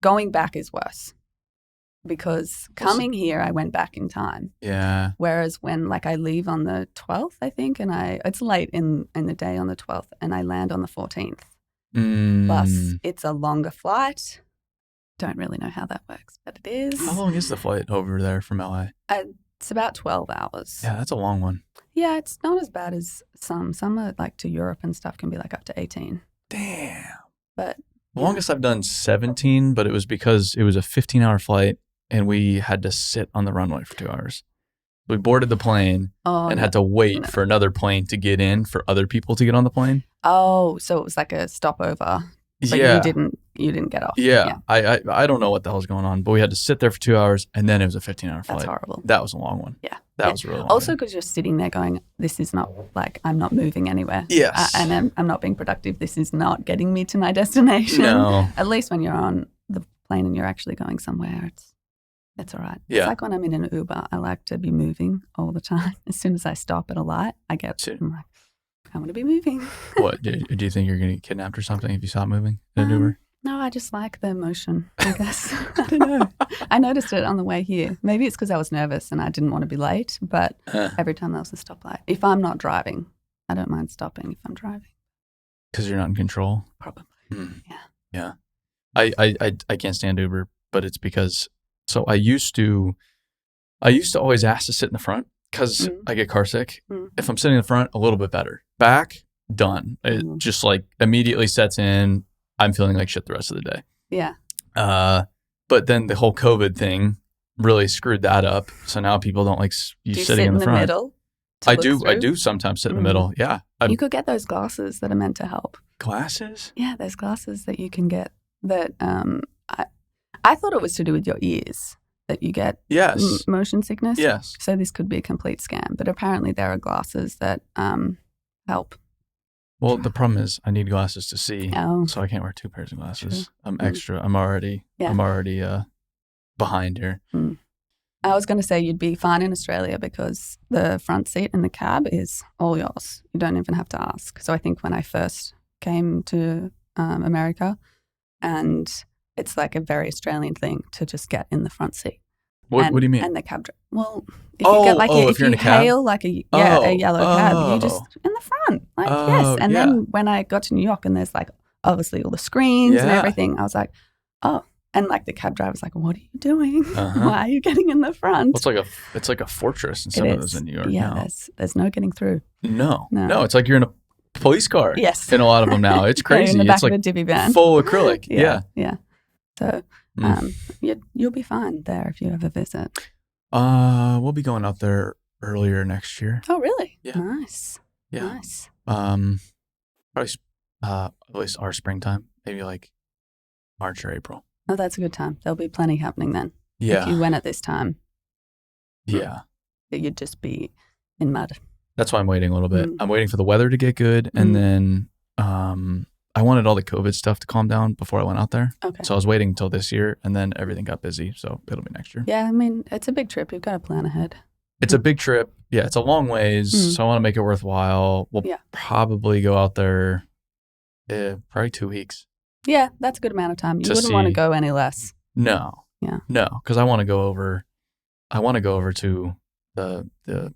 going back is worse because coming here, I went back in time. Yeah. Whereas when I leave on the 12th, I think, and it's late in the day on the 12th and I land on the 14th. Plus it's a longer flight. Don't really know how that works, but it is. How long is the flight over there from LA? It's about 12 hours. Yeah, that's a long one. Yeah, it's not as bad as some. Some are to Europe and stuff can be up to 18. Damn. But the longest I've done 17, but it was because it was a 15-hour flight and we had to sit on the runway for 2 hours. We boarded the plane and had to wait for another plane to get in for other people to get on the plane. Oh, so it was like a stopover. But you didn't get off. Yeah. I don't know what the hell's going on, but we had to sit there for 2 hours and then it was a 15-hour flight. That's horrible. That was a long one. Yeah. That was a really long Also one. because you're sitting there going, this is not I'm not moving anywhere. Yes. And I'm not being productive. This is not getting me to my destination. No. At least when you're on the plane and you're actually going somewhere, it's all right. Yeah. It's like when I'm in an Uber, I like to be moving all the time. As soon as I stop at a light, I'm like, I want to be moving. What? Do you think you're going to get kidnapped or something if you stop moving in an Uber? No, I just like the motion, I guess. I don't know. I noticed it on the way here. Maybe it's because I was nervous and I didn't want to be late, but every time there was a stoplight. If I'm not driving, I don't mind stopping if I'm driving. Because you're not in control? Probably. Yeah. I can't stand Uber, but it's because, so I used to always ask to sit in the front because I get car sick. If I'm sitting in the front, a little bit better. Back, done. It just immediately sets in. I'm feeling like shit the rest of the day. Yeah. But then the whole COVID thing really screwed that up. So now people don't like you sitting in the front. Middle? I do sometimes sit in the middle. Yeah. You could get those glasses that are meant to help. Glasses? Yeah, there's glasses that you can get that I thought it was to do with your ears that you get motion sickness. Yes. So this could be a complete scam, but apparently there are glasses that help. Well, the problem is I need glasses to see, so I can't wear 2 pairs of glasses. True. I'm extra. I'm already behind here. I was going to say you'd be fine in Australia because the front seat in the cab is all yours. You don't even have to ask. So I think when I first came to America, and it's like a very Australian thing to just get in the front seat. What do you mean? And the cab driver. Well, if you get if you hail a yellow cab, you just in the front. Yes. And then when I got to New York and there's obviously all the screens and everything, I was like, oh. And the cab driver's like, what are you doing? Why are you getting in the front? Well, it's like a fortress in some of those in New York now. There's no getting through. No, it's like you're in a police car. Yes. In a lot of them now. It's crazy. In the back it's of a divvy van. Full acrylic. Yeah. So you'll be fine there if you ever visit. We'll be going out there earlier next year. Oh, really? Yeah. Nice. Yeah. Nice. Probably at least our springtime, maybe March or April. Oh, that's a good time. There'll be plenty happening then. Yeah. If you went at this time. Yeah. You'd just be in mud. That's why I'm waiting a little bit. I'm waiting for the weather to get good. And then I wanted all the COVID stuff to calm down before I went out there. Okay. So I was waiting until this year and then everything got busy. So it'll be next year. Yeah. I mean, it's a big trip. You've got to plan ahead. It's a big trip. Yeah. It's a long ways. So I want to make it worthwhile. We'll probably go out there probably 2 weeks. Yeah. That's a good amount of time. You wouldn't want to go any less. No. Yeah. No. Because I want to go over to the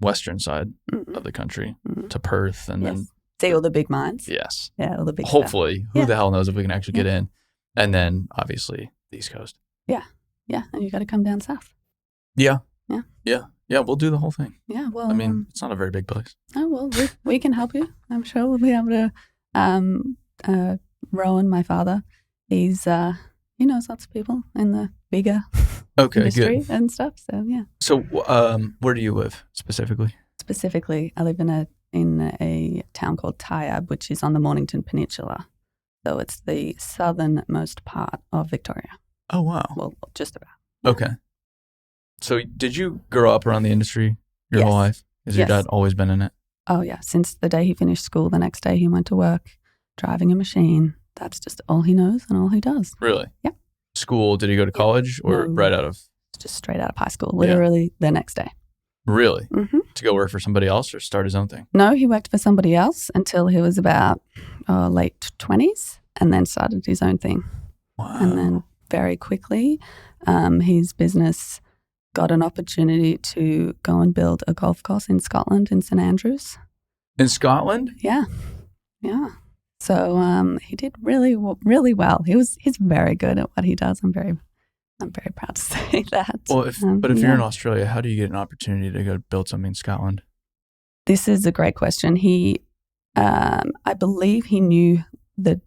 western side of the country to Perth and then see all the big mines. Yes. Yeah, all the big hopefully. stuff. Who the hell knows if we can actually get in. And then obviously the East Coast. Yeah. Yeah. And you got to come down south. Yeah. Yeah. Yeah. Yeah. We'll do the whole thing. Yeah. Well, I mean, it's not a very big place. Oh, well, we can help you. I'm sure we'll be able to. Rowan, my father, he knows lots of people in the bigger industry good. And stuff. So, yeah. So, where do you live specifically? Specifically, I live in a town called Tayab, which is on the Mornington Peninsula. So it's the southernmost part of Victoria. Oh, wow. Well, just about. Yeah. Okay. So did you grow up around the industry your whole life? Has your dad always been in it? Oh, yeah. Since the day he finished school, the next day he went to work, driving a machine. That's just all he knows and all he does. Really? Yeah. School, did he go to college or right out of? Just straight out of high school, literally the next day. Really? Mm-hmm. To go work for somebody else or start his own thing? No, he worked for somebody else until he was about late 20s and then started his own thing. Wow. And then very quickly, his business got an opportunity to go and build a golf course in Scotland, in St Andrews. In Scotland? Yeah. So he did really well. He's very good at what he does. I'm very proud to say that. Well, if you're in Australia, how do you get an opportunity to go build something in Scotland? This is a great question. He, I believe he knew the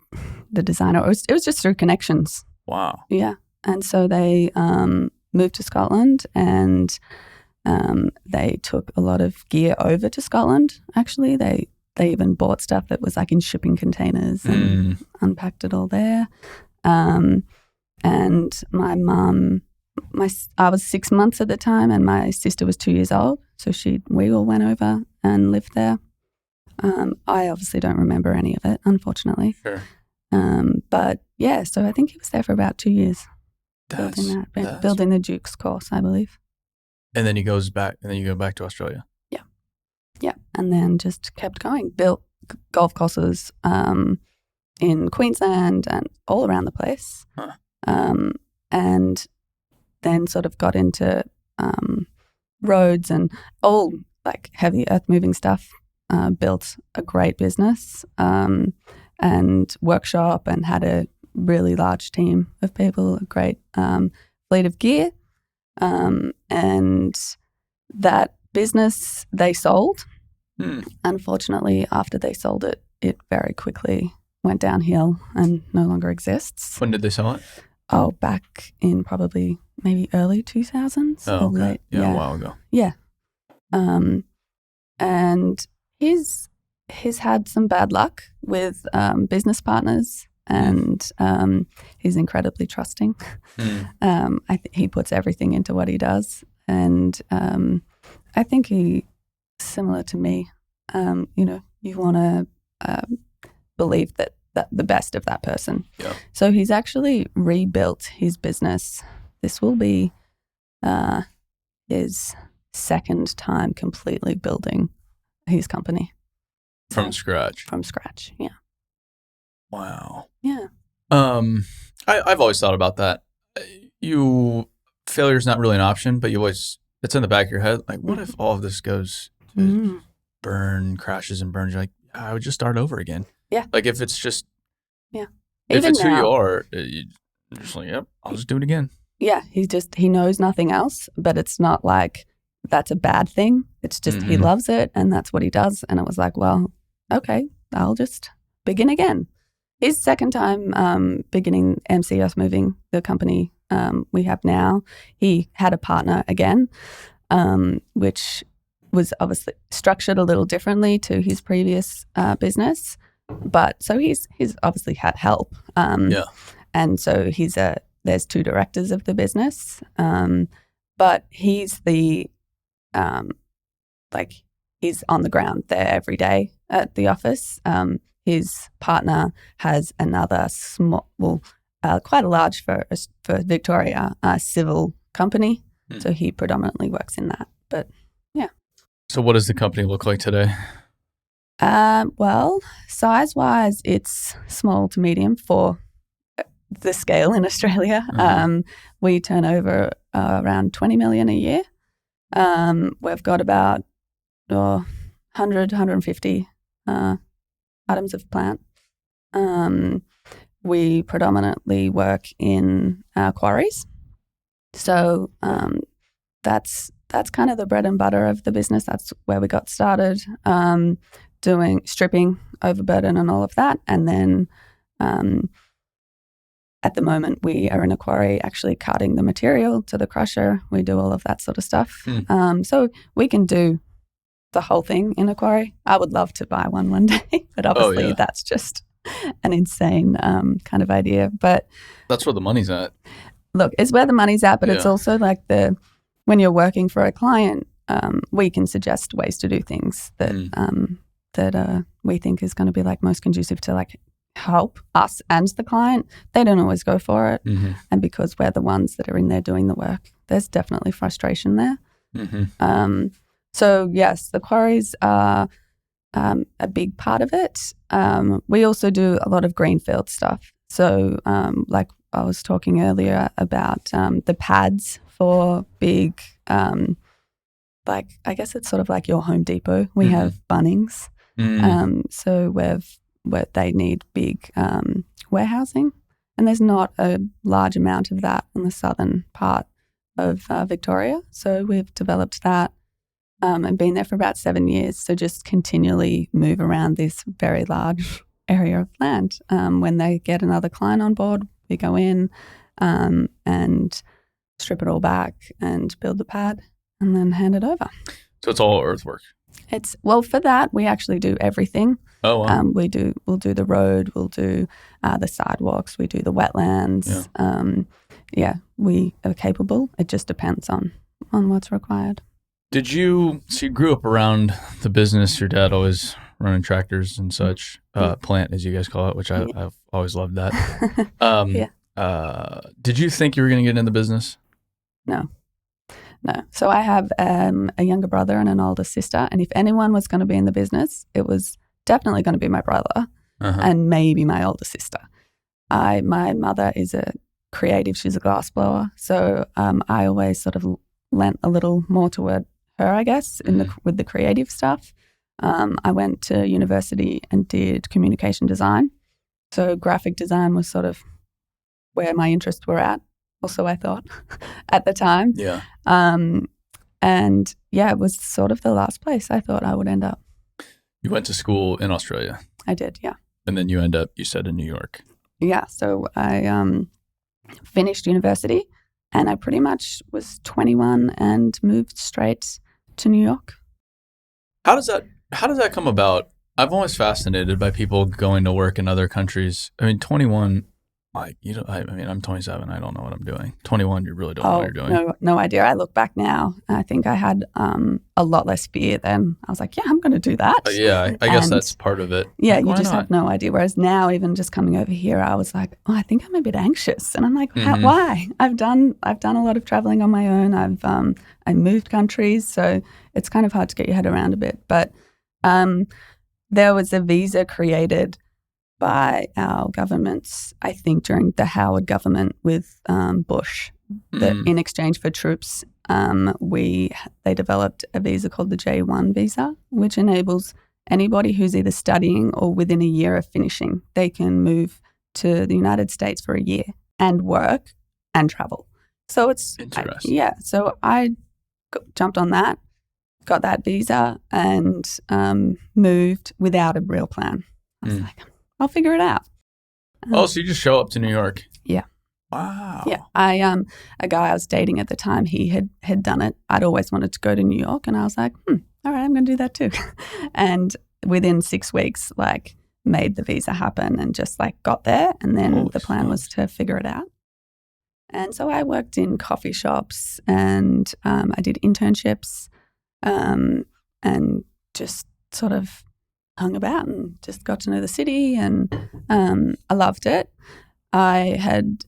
designer. It was just through connections. Wow. Yeah. And so they moved to Scotland, and they took a lot of gear over to Scotland. Actually, they even bought stuff that was like in shipping containers and unpacked it all there. And my mum, I was 6 months at the time, and my sister was 2 years old. So we all went over and lived there. I obviously don't remember any of it, unfortunately. Sure. But yeah, so I think he was there for about 2 years building the Duke's course, I believe. And then he goes back, and then you go back to Australia. Yeah. And then just kept going, built golf courses in Queensland and all around the place. Huh. And then sort of got into roads and all like heavy earth moving stuff, built a great business and workshop, and had a really large team of people, a great fleet of gear. And that business they sold. Unfortunately, after they sold it, it very quickly went downhill and no longer exists. When did they sell it? Oh, back in probably maybe early 2000s. Oh, okay. Late, yeah, a while ago. Yeah. And he's had some bad luck with business partners, and he's incredibly trusting. He puts everything into what he does, and I think he, similar to me, you want to believe that the best of that person. Yeah. So he's actually rebuilt his business. This will be his second time completely building his company. From scratch? From scratch, yeah. Wow. Yeah. I've always thought about that. Failure's not really an option, but it's in the back of your head. Like, what if all of this goes to crashes and burns? You're like, I would just start over again. Yeah. Like if it's just, if even it's now, who you are, you're just like, yep, I'll just do it again. Yeah. He knows nothing else, but it's not like that's a bad thing. It's just he loves it, and that's what he does. And it was like, well, okay, I'll just begin again. His second time beginning MC Earthmoving, the company we have now, he had a partner again, which was obviously structured a little differently to his previous business. But so he's obviously had help. And so there's two directors of the business. But he's he's on the ground there every day at the office. His partner has another quite a large for Victoria, civil company. So he predominantly works in that. But yeah. So what does the company look like today? Well, size-wise, it's small to medium for the scale in Australia. We turn over around 20 million a year. We've got about 100, 150 items of plant. We predominantly work in quarries. So that's kind of the bread and butter of the business. That's where we got started, doing stripping, overburden and all of that. And then at the moment we are in a quarry actually carting the material to the crusher. We do all of that sort of stuff. So we can do the whole thing in a quarry. I would love to buy one day, but obviously that's just an insane kind of idea. But that's where the money's at. Look, it's where the money's at, but it's also like when you're working for a client, we can suggest ways to do things that we think is going to be like most conducive to like help us and the client. They don't always go for it, and because we're the ones that are in there doing the work, there's definitely frustration there. So yes, the quarries are a big part of it. We also do a lot of greenfield stuff. So like I was talking earlier about the pads for big, like I guess it's sort of like your Home Depot. We have Bunnings, so where they need big warehousing, and there's not a large amount of that in the southern part of Victoria. So we've developed that and been there for about 7 years. So just continually move around this very large area of land. When they get another client on board, we go in and strip it all back and build the pad and then hand it over. So it's all earthwork? For that, we actually do everything. Oh, wow. We'll do the road, we'll do the sidewalks, we do the wetlands. Yeah. We are capable. It just depends on what's required. So you grew up around the business, your dad always running tractors and such, plant as you guys call it, which I've always loved that. Did you think you were going to get into business? No. So I have a younger brother and an older sister, and if anyone was going to be in the business, it was definitely going to be my brother and maybe my older sister. My mother is a creative. She's a glass blower, so I always sort of lent a little more toward her, I guess, with the creative stuff. I went to university and did communication design. So graphic design was sort of where my interests were at, also I thought, at the time. Yeah. And yeah, it was sort of the last place I thought I would end up. You went to school in Australia? I did, yeah. And then you end up, you said, in New York. Yeah, so I finished university and I pretty much was 21 and moved straight to New York. How does that come about? I'm always fascinated by people going to work in other countries. I mean, 21, I'm 27. I don't know what I'm doing. 21, you really don't know what you're doing. No idea. I look back now. I think I had a lot less fear then. I was like, yeah, I'm going to do that. I guess that's part of it. Yeah, like, you just have no idea. Whereas now, even just coming over here, I was like, I think I'm a bit anxious. And I'm like, why? I've done a lot of traveling on my own. I moved countries, so it's kind of hard to get your head around a bit. But there was a visa created by our governments, I think during the Howard government with Bush, that in exchange for troops, they developed a visa called the J1 visa, which enables anybody who's either studying or within a year of finishing, they can move to the United States for a year and work and travel. So it's interesting. So I jumped on that, got that visa, and moved without a real plan. I was like, I'll figure it out. So you just show up to New York? Yeah. Wow. Yeah. A guy I was dating at the time, he had done it. I'd always wanted to go to New York, and I was like, all right, I'm going to do that too. And within 6 weeks, made the visa happen and just got there. And then the plan was to figure it out. And so I worked in coffee shops and I did internships and just sort of hung about and just got to know the city, and I loved it. I had,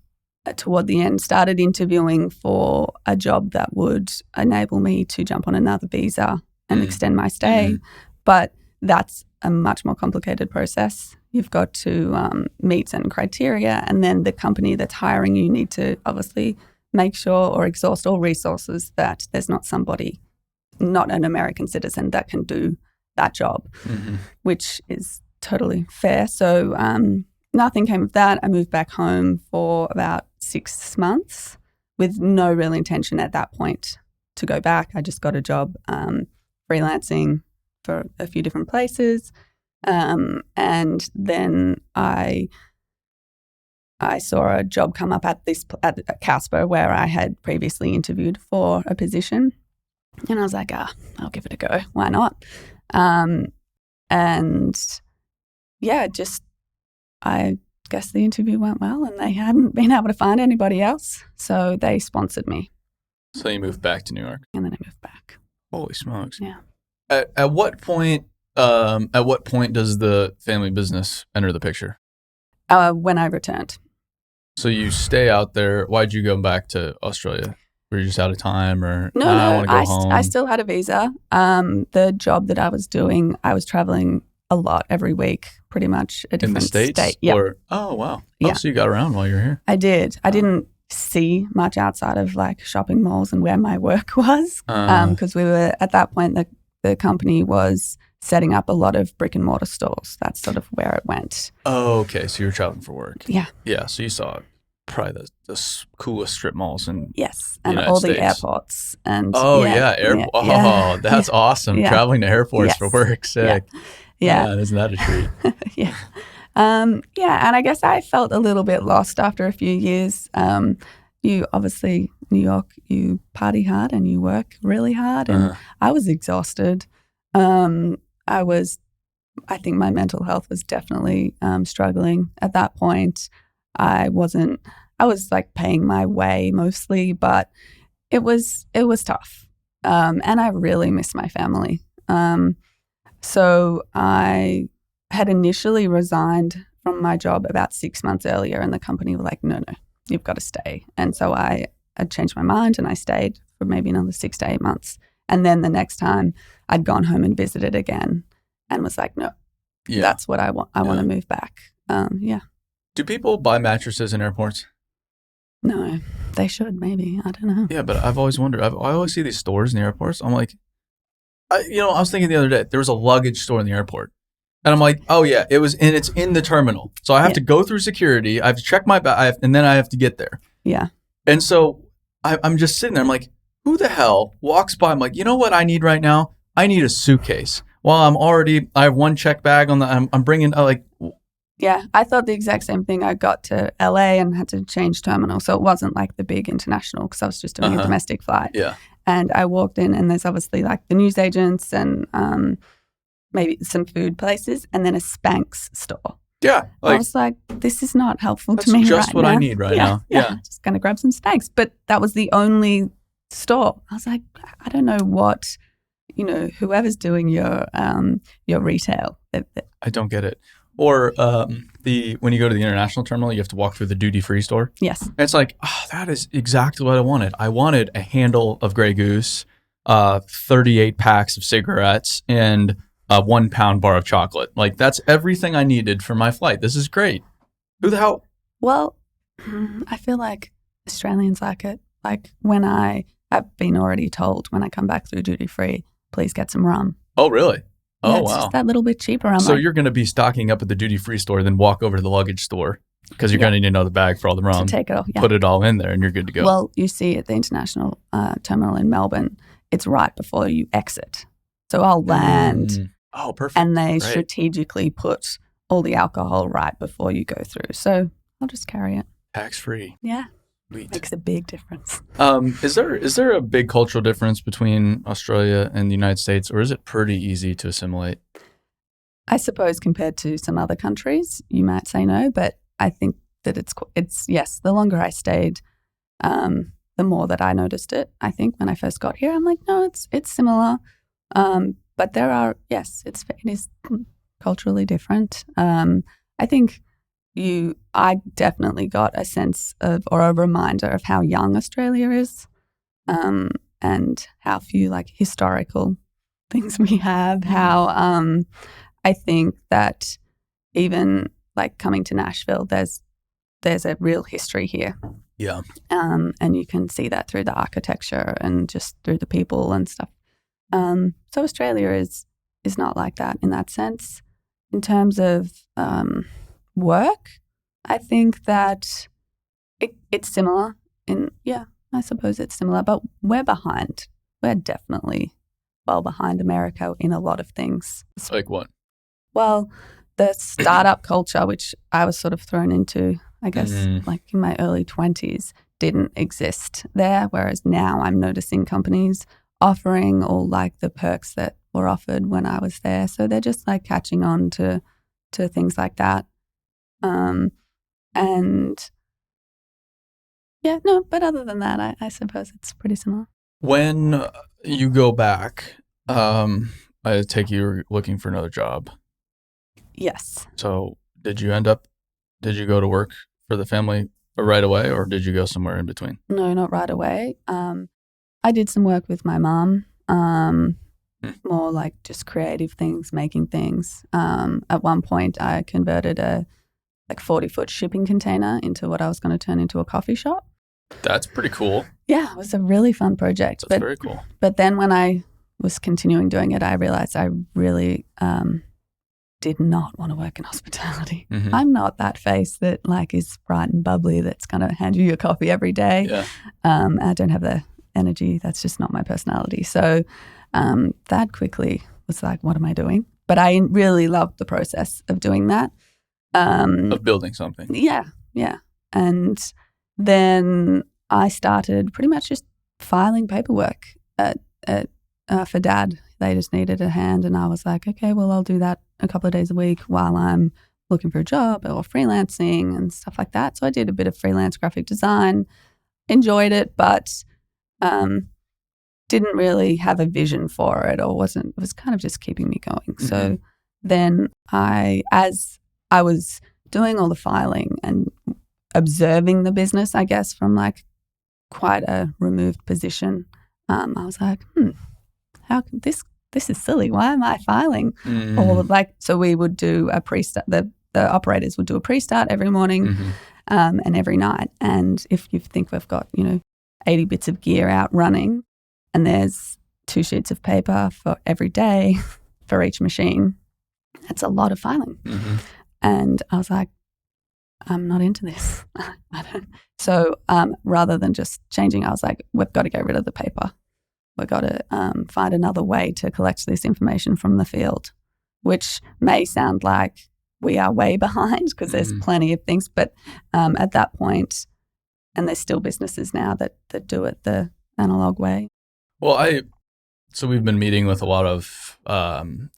toward the end, started interviewing for a job that would enable me to jump on another visa and extend my stay, but that's a much more complicated process. You've got to meet certain criteria, and then the company that's hiring you need to obviously make sure or exhaust all resources that there's not somebody, not an American citizen, that can do that job, which is totally fair. So nothing came of that. I moved back home for about 6 months with no real intention at that point to go back. I just got a job freelancing for a few different places. And then I saw a job come up at Casper, where I had previously interviewed for a position. And I was like, I'll give it a go. Why not? And yeah, I guess the interview went well, and they hadn't been able to find anybody else, so they sponsored me. So you moved back to New York? And then I moved back. Holy smokes. Yeah. At what point does the family business enter the picture? When I returned. So you stay out there. Why'd you go back to Australia? Were you just out of time, or I want to go home? I still had a visa. The job that I was doing, I was traveling a lot every week, pretty much a different in the States? state. Yeah. Oh, wow. Yeah. Oh, so you got around while you were here. I did. I didn't see much outside of like shopping malls and where my work was, because we were at that point, the company was setting up a lot of brick and mortar stores. That's sort of where it went. Oh, okay. So you were traveling for work. Yeah. Yeah. So you saw probably the coolest strip malls in and United all States. the airports. And that's awesome. Yeah. Traveling to airports for work. Sick. Yeah. Man, isn't that a treat? Yeah. And I guess I felt a little bit lost after a few years. You obviously, New York, you party hard and you work really hard, and I was exhausted. I think my mental health was definitely struggling at that point. I was like paying my way mostly, but it was tough. And I really miss my family. So I had initially resigned from my job about 6 months earlier, and the company were like, no, you've got to stay. And so I had changed my mind and I stayed for maybe another 6 to 8 months. And then the next time I'd gone home and visited again and was like, no, that's what I want. I want to move back. Do people buy mattresses in airports? No, they should maybe. I don't know. Yeah, but I've always wondered. I always see these stores in the airports. I'm like, I was thinking the other day, there was a luggage store in the airport. And I'm like, oh yeah, it's in the terminal. So I have to go through security. I have to check my bag, and then I have to get there. Yeah. And so I'm just sitting there. I'm like, who the hell walks by? I'm like, you know what I need right now? I need a suitcase. Well, I have one check bag on I'm bringing Yeah, I thought the exact same thing. I got to LA and had to change terminal. So it wasn't like the big international, because I was just doing a domestic flight. Yeah. And I walked in and there's obviously like the newsagents and maybe some food places and then a Spanx store. Yeah. I was like, this is not helpful to me right now. That's just what I need right now. Yeah. Just going to grab some Spanx. But that was the only store. I was like, I don't know what, whoever's doing your retail. I don't get it. Or when you go to the international terminal, you have to walk through the duty-free store. Yes. And it's like, that is exactly what I wanted. I wanted a handle of Grey Goose, 38 packs of cigarettes, and a 1 pound bar of chocolate. Like, that's everything I needed for my flight. This is great. Who the hell? Well, I feel like Australians like it. Like I've been already told when I come back through duty-free, please get some rum. Oh, really? Yeah, oh, it's wow. just that little bit cheaper. So you're going to be stocking up at the duty-free store, then walk over to the luggage store because you're going to need another bag for all the rum. To take it all, put it all in there, and you're good to go. Well, you see at the international terminal in Melbourne, it's right before you exit. So I'll land. Oh, perfect. And they strategically put all the alcohol right before you go through. So I'll just carry it. Tax-free. Yeah. Sweet. Makes a big difference. Is there a big cultural difference between Australia and the United States, or is it pretty easy to assimilate? I suppose compared to some other countries, you might say no, but I think that it's yes, the longer I stayed, the more that I noticed it. I think when I first got here, I'm like, no, it's similar. But it is culturally different. I think I definitely got a sense of, or a reminder of how young Australia is, and how few like historical things we have. How I think that even like coming to Nashville, there's a real history here. Yeah. And you can see that through the architecture and just through the people and stuff. So Australia is not like that in that sense. In terms of work, I think that it's similar. I suppose it's similar, but we're behind. We're definitely well behind America in a lot of things. Like what? Well, the startup culture, which I was sort of thrown into, I guess, like in my early 20s, didn't exist there, whereas now I'm noticing companies offering all like the perks that were offered when I was there. So they're just like catching on to things like that. But other than that, I suppose it's pretty similar. When you go back, I take you're looking for another job. Yes. So did you go to work for the family right away, or did you go somewhere in between? No, not right away. I did some work with my mom, more like just creative things, making things. At one point, I converted a 40-foot shipping container into what I was going to turn into a coffee shop. That's pretty cool. Yeah, it was a really fun project. That's very cool. But then when I was continuing doing it, I realized I really did not want to work in hospitality. Mm-hmm. I'm not that face that like is bright and bubbly that's going to hand you your coffee every day. Yeah. I don't have the energy. That's just not my personality. So that quickly was like, what am I doing? But I really loved the process of doing that. Of building something. Yeah. And then I started pretty much just filing paperwork for Dad. They just needed a hand, and I was like, okay, well, I'll do that a couple of days a week while I'm looking for a job or freelancing and stuff like that. So I did a bit of freelance graphic design, enjoyed it, but didn't really have a vision for it, or it was kind of just keeping me going. Mm-hmm. So then as I was doing all the filing and observing the business, I guess, from like quite a removed position, I was like, how can this is silly. Why am I filing? So we would do a pre-start. The operators would do a pre-start every morning and every night. And if you think we've got, 80 bits of gear out running and there's 2 sheets of paper for every day for each machine, that's a lot of filing. Mm-hmm. And I was like, I'm not into this. I don't. So rather than just changing, I was like, we've got to get rid of the paper. We've got to find another way to collect this information from the field, which may sound like we are way behind because there's plenty of things. But at that point, and there's still businesses now that do it the analog way. Well, so we've been meeting with a lot of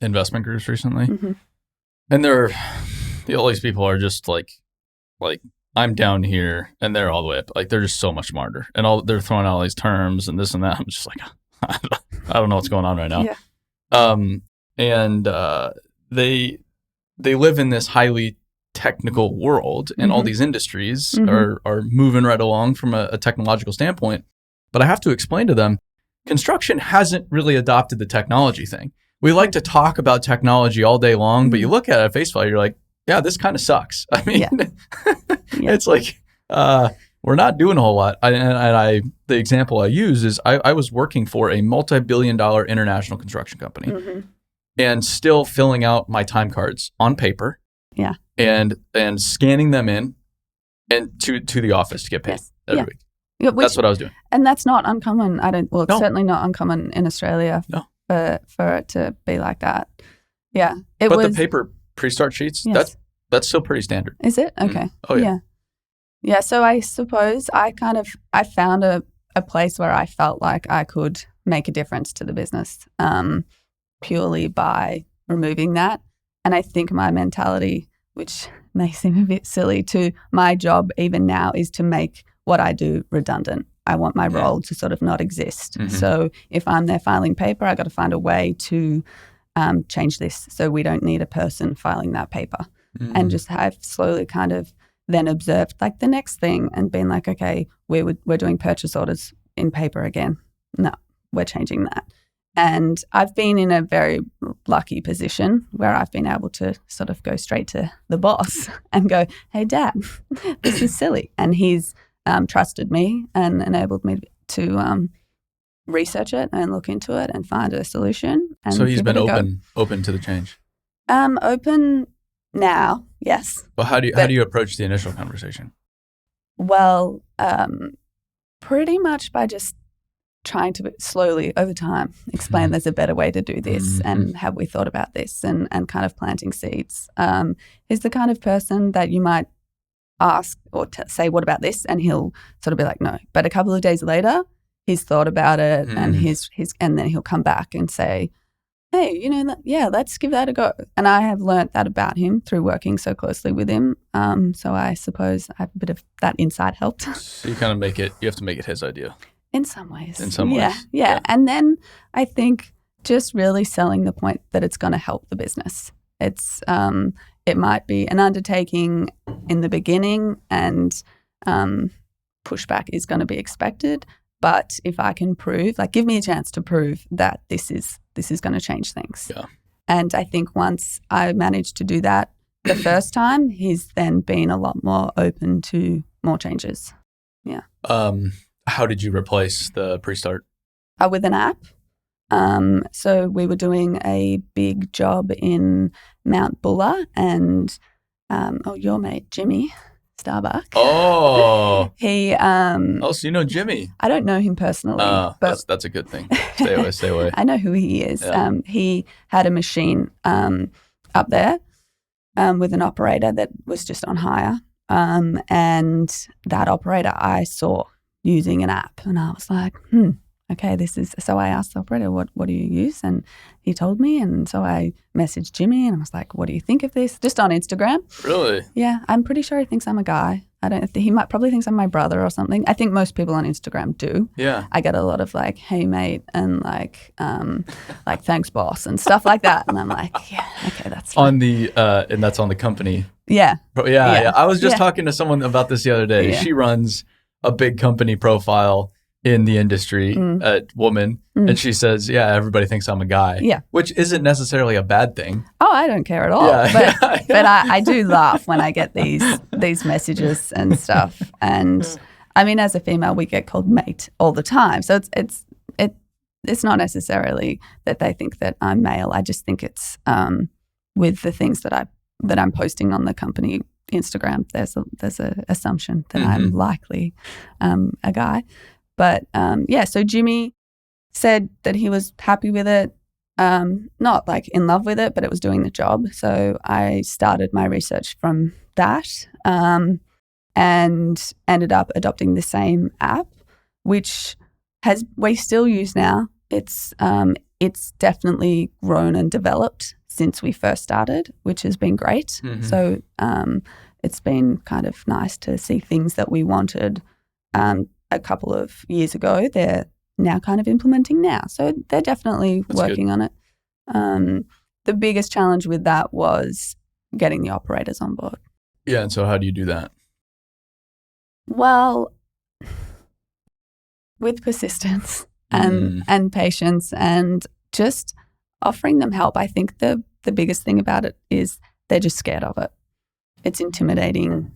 investment groups recently. Mm-hmm. And all these people are just like I'm down here and they're all the way up. Like they're just so much smarter. And they're throwing out all these terms and this and that. I'm just like, I don't know what's going on right now. Yeah. They live in this highly technical world, and all these industries are moving right along from a technological standpoint. But I have to explain to them, construction hasn't really adopted the technology thing. We like to talk about technology all day long, but you look at it at face value, you're like, yeah, this kind of sucks. I mean, it's like we're not doing a whole lot. The example I use is I was working for a multi-billion-dollar international construction company and still filling out my time cards on paper and scanning them in and to the office to get paid every week. Yeah, that's what I was doing. And that's not uncommon. It's certainly not uncommman in Australia for it to be like that. Yeah. The paper pre-start sheets, that's still pretty standard. Is it? Okay. Oh, yeah. Yeah, so I suppose I found a place where I felt like I could make a difference to the business purely by removing that. And I think my mentality, which may seem a bit silly, to my job even now is to make what I do redundant. I want my role to sort of not exist. Mm-hmm. So if I'm there filing paper, I got to find a way to change this so we don't need a person filing that paper. Mm-hmm. And just have slowly kind of then observed like the next thing and been like, okay, we're doing purchase orders in paper again. No, we're changing that. And I've been in a very lucky position where I've been able to sort of go straight to the boss and go, hey, Dad, this is silly. And he's trusted me and enabled me to research it and look into it and find a solution. And so he's been open to the change? Open now, yes. Well, how do you approach the initial conversation? Well, pretty much by just trying to slowly over time explain there's a better way to do this and have we thought about this and kind of planting seeds. He's the kind of person that you might ask or say, what about this? And he'll sort of be like, no. But a couple of days later, he's thought about it and and then he'll come back and say, hey, let's give that a go. And I have learnt that about him through working so closely with him. So I suppose I have a bit of that inside help. So you kind of you have to make it his idea. In some ways. Yeah. And then I think just really selling the point that it's going to help the business. It might be an undertaking in the beginning and pushback is going to be expected. But if I can prove, give me a chance to prove that this is this is going to change things. Yeah. And I think once I managed to do that the first time, he's then been a lot more open to more changes. Yeah. How did you replace the pre-start? With an app. So we were doing a big job in Mount Buller, and your mate Jimmy Starbuck. Oh, he. So you know Jimmy? I don't know him personally, but that's a good thing. Stay away, stay away. I know who he is. Yeah. He had a machine up there with an operator that was just on hire, and that operator I saw using an app, and I was like, okay, this is, so I asked the operator, what do you use? And he told me, and so I messaged Jimmy and I was like, what do you think of this? Just on Instagram. Really? Yeah, I'm pretty sure he thinks I'm a guy. He might probably thinks I'm my brother or something. I think most people on Instagram do. Yeah. I get a lot of like, hey mate, and like thanks boss and stuff like that. And I'm like, yeah, okay, that's fine. On the and that's on the company. Yeah. Yeah. I was just talking to someone about this the other day. Yeah. She runs a big company profile in the industry, a woman, and she says, yeah, everybody thinks I'm a guy. Yeah. Which isn't necessarily a bad thing. Oh, I don't care at all. Yeah. But I do laugh when I get these messages and stuff. And I mean, as a female, we get called mate all the time. So it's not necessarily that they think that I'm male. I just think it's with the things that I'm posting on the company Instagram, there's a assumption that I'm likely a guy. But so Jimmy said that he was happy with it, not like in love with it, but it was doing the job. So I started my research from that and ended up adopting the same app, which we still use now. It's definitely grown and developed since we first started, which has been great. Mm-hmm. So it's been kind of nice to see things that we wanted a couple of years ago, they're now kind of implementing now. So they're definitely working on it. The biggest challenge with that was getting the operators on board. Yeah, and so how do you do that? Well, with persistence and patience and just offering them help. I think the biggest thing about it is they're just scared of it. It's intimidating.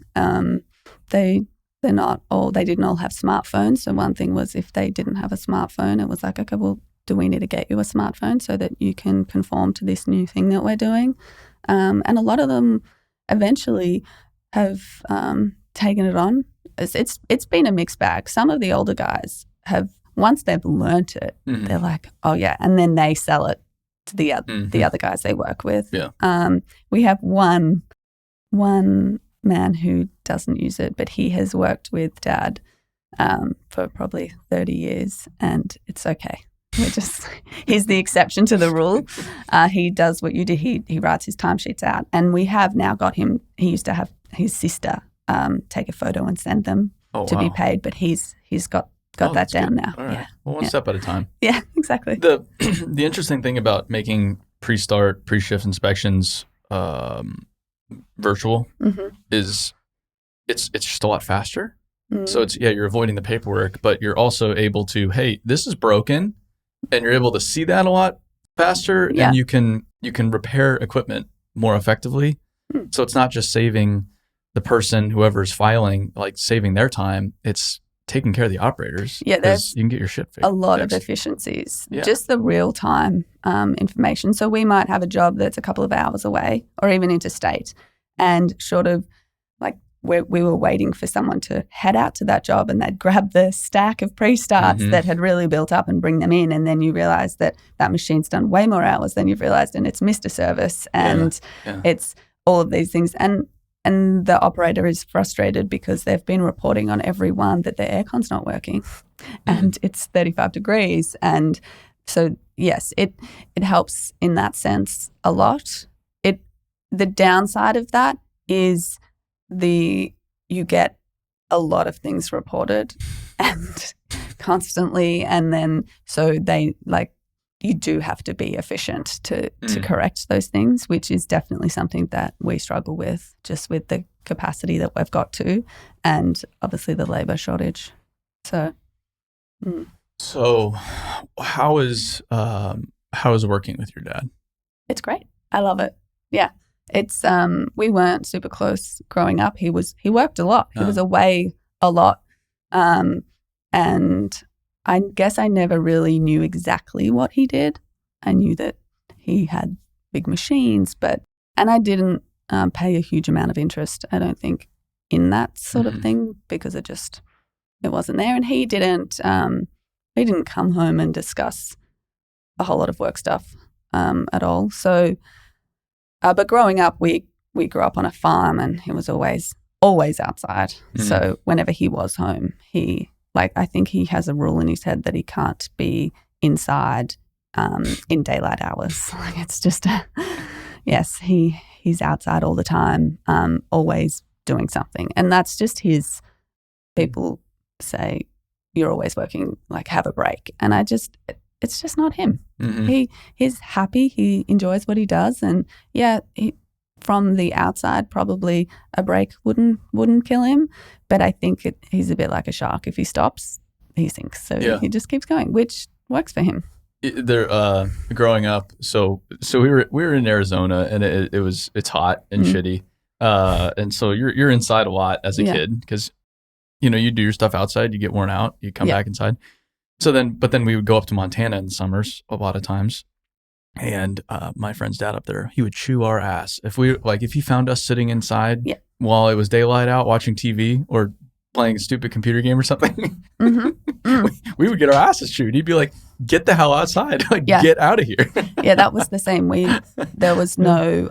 They didn't all have smartphones. So one thing was if they didn't have a smartphone, it was like, okay, well, do we need to get you a smartphone so that you can conform to this new thing that we're doing? And a lot of them eventually have taken it on. It's been a mixed bag. Some of the older guys have, once they've learnt it, they're like, oh yeah, and then they sell it to the other guys they work with. Yeah. We have one man who doesn't use it, but he has worked with Dad for probably 30 years, and it's okay. He's the exception to the rule. He does what you do. He writes his timesheets out, and we have now got him. He used to have his sister take a photo and send them to be paid, but he's got that down now. All right. Yeah. Well, one step at a time. Yeah, exactly. The interesting thing about making pre-start, pre-shift inspections virtual is it's just a lot faster. So you're avoiding the paperwork, but you're also able to, hey, this is broken, and you're able to see that a lot faster, and you can repair equipment more effectively. So it's not just saving the person, whoever's filing, like saving their time, it's taking care of the operators. Yeah, there's you can get your shit fixed. A lot of efficiencies, just the real time information. So we might have a job that's a couple of hours away or even interstate, and short of like we were waiting for someone to head out to that job, and they'd grab the stack of pre-starts that had really built up and bring them in, and then you realize that machine's done way more hours than you've realized, and it's missed a service, and it's all of these things. And the operator is frustrated because they've been reporting on every one that their aircon's not working and it's 35 degrees. And so, yes, it helps in that sense a lot. The downside of that is you get a lot of things reported and constantly, and then so you do have to be efficient to correct those things, which is definitely something that we struggle with, just with the capacity that we've got to, and obviously the labour shortage. So, So how how is working with your dad? It's great. I love it. Yeah. It's we weren't super close growing up. He worked a lot. He was away a lot. And I guess I never really knew exactly what he did. I knew that he had big machines, and I didn't pay a huge amount of interest, I don't think, in that sort of thing, because it wasn't there. And he didn't come home and discuss a whole lot of work stuff at all. So, but growing up, we grew up on a farm, and he was always outside. So whenever he was home, I think he has a rule in his head that he can't be inside in daylight hours. Like, it's just yes, he's outside all the time, always doing something, and that's just his. People say you're always working, like, have a break, and it's just not him. He's happy. He enjoys what he does, and from the outside, probably a break wouldn't kill him, but I think he's a bit like a shark. If he stops, he sinks. So he just keeps going, which works for him. Growing up, so we were in Arizona, and it's hot and shitty, and so you're inside a lot as a kid, because you do your stuff outside, you get worn out, you come back inside. So then we would go up to Montana in the summers a lot of times. And my friend's dad up there, he would chew our ass. If he found us sitting inside while it was daylight out watching TV or playing a stupid computer game or something, we would get our asses chewed. He'd be like, get the hell outside. Get out of here. Yeah, that was the same. There was no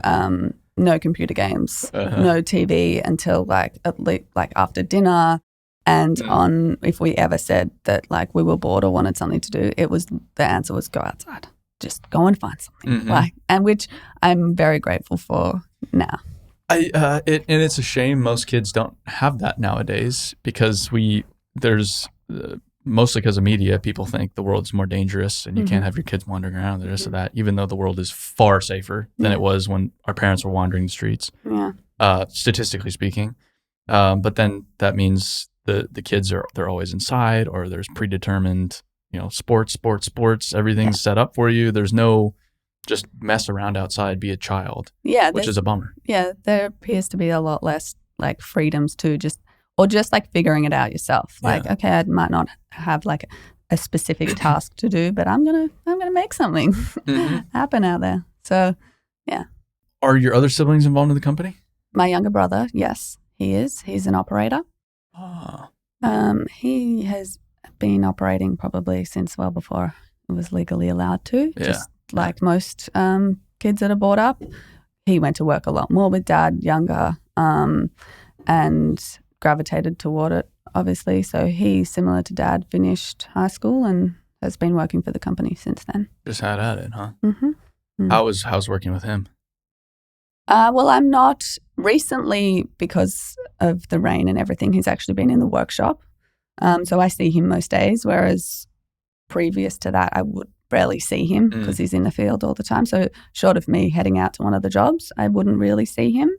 computer games, no TV until at least after dinner. And if we ever said that we were bored or wanted something to do, the answer was go outside. Just go and find something, and which I'm very grateful for now. And it's a shame most kids don't have that nowadays, because mostly because of media, people think the world's more dangerous and you can't have your kids wandering around the rest of that, even though the world is far safer than it was when our parents were wandering the streets, statistically speaking. But then that means the kids they're always inside, or there's predetermined, sports, everything's set up for you. There's no just mess around outside, be a child, which is a bummer. Yeah, there appears to be a lot less freedoms to just figuring it out yourself. Okay, I might not have a specific task to do, but I'm gonna make something happen out there. So, yeah. Are your other siblings involved in the company? My younger brother, yes, he is. He's an operator. Oh. He has been operating probably since well before it was legally allowed to. Yeah. Just like most kids that are brought up. He went to work a lot more with Dad, younger, and gravitated toward it, obviously. So he, similar to Dad, finished high school and has been working for the company since then. Just had at it, huh? Mm-hmm. How's working with him? Well, I'm not recently, because of the rain and everything. He's actually been in the workshop. So I see him most days, whereas previous to that, I would rarely see him because he's in the field all the time. So short of me heading out to one of the jobs, I wouldn't really see him.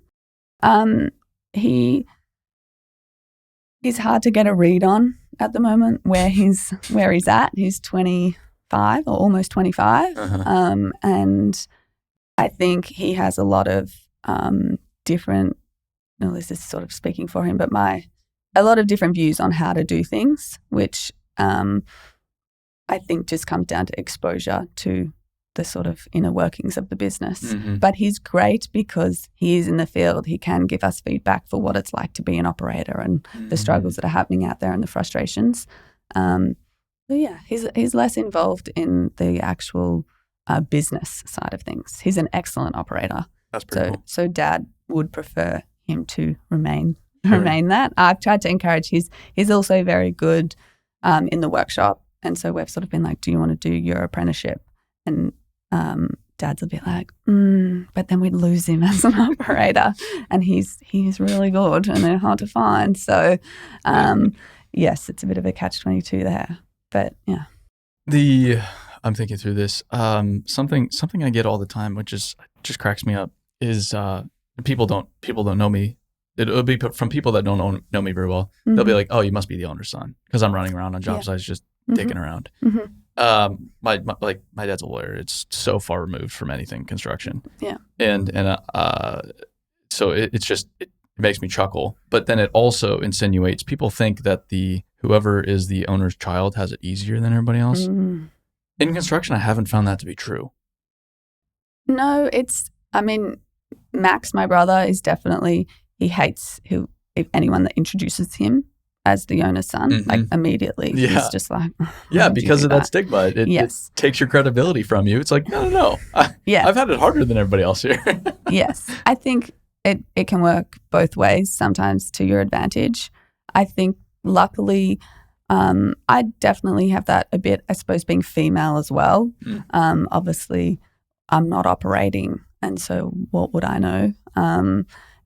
He's hard to get a read on at the moment where he's at. He's 25 or almost 25. And I think he has a lot of different, this is sort of speaking for him, but a lot of different views on how to do things, which I think just comes down to exposure to the sort of inner workings of the business. But he's great because he is in the field. He can give us feedback for what it's like to be an operator and the struggles that are happening out there and the frustrations. But yeah, he's less involved in the actual business side of things. He's an excellent operator. That's pretty cool. So Dad would prefer him to remain that. I've tried to encourage. He's also very good in the workshop, and so we've sort of been like, do you want to do your apprenticeship? And Dad's a bit like, but then we'd lose him as an operator, and he's really good and they're hard to find. So yes, it's a bit of a catch-22 there, but yeah. I'm thinking through this. Something I get all the time, which just cracks me up, is people don't know me. It'll be from people that don't know me very well. They'll be like, "Oh, you must be the owner's son," because I'm running around on job sites just dicking around. My dad's a lawyer. It's so far removed from anything construction. Yeah. And so it makes me chuckle. But then it also insinuates people think that whoever is the owner's child has it easier than everybody else. In construction, I haven't found that to be true. No, Max, my brother, is definitely, he hates anyone that introduces him as the owner's son, like immediately. Yeah. He's just like, because of that stigma. It takes your credibility from you. It's like, no. I've had it harder than everybody else here. Yes. I think it can work both ways, sometimes to your advantage. I think luckily, I definitely have that a bit, I suppose, being female as well. Obviously, I'm not operating, and so what would I know?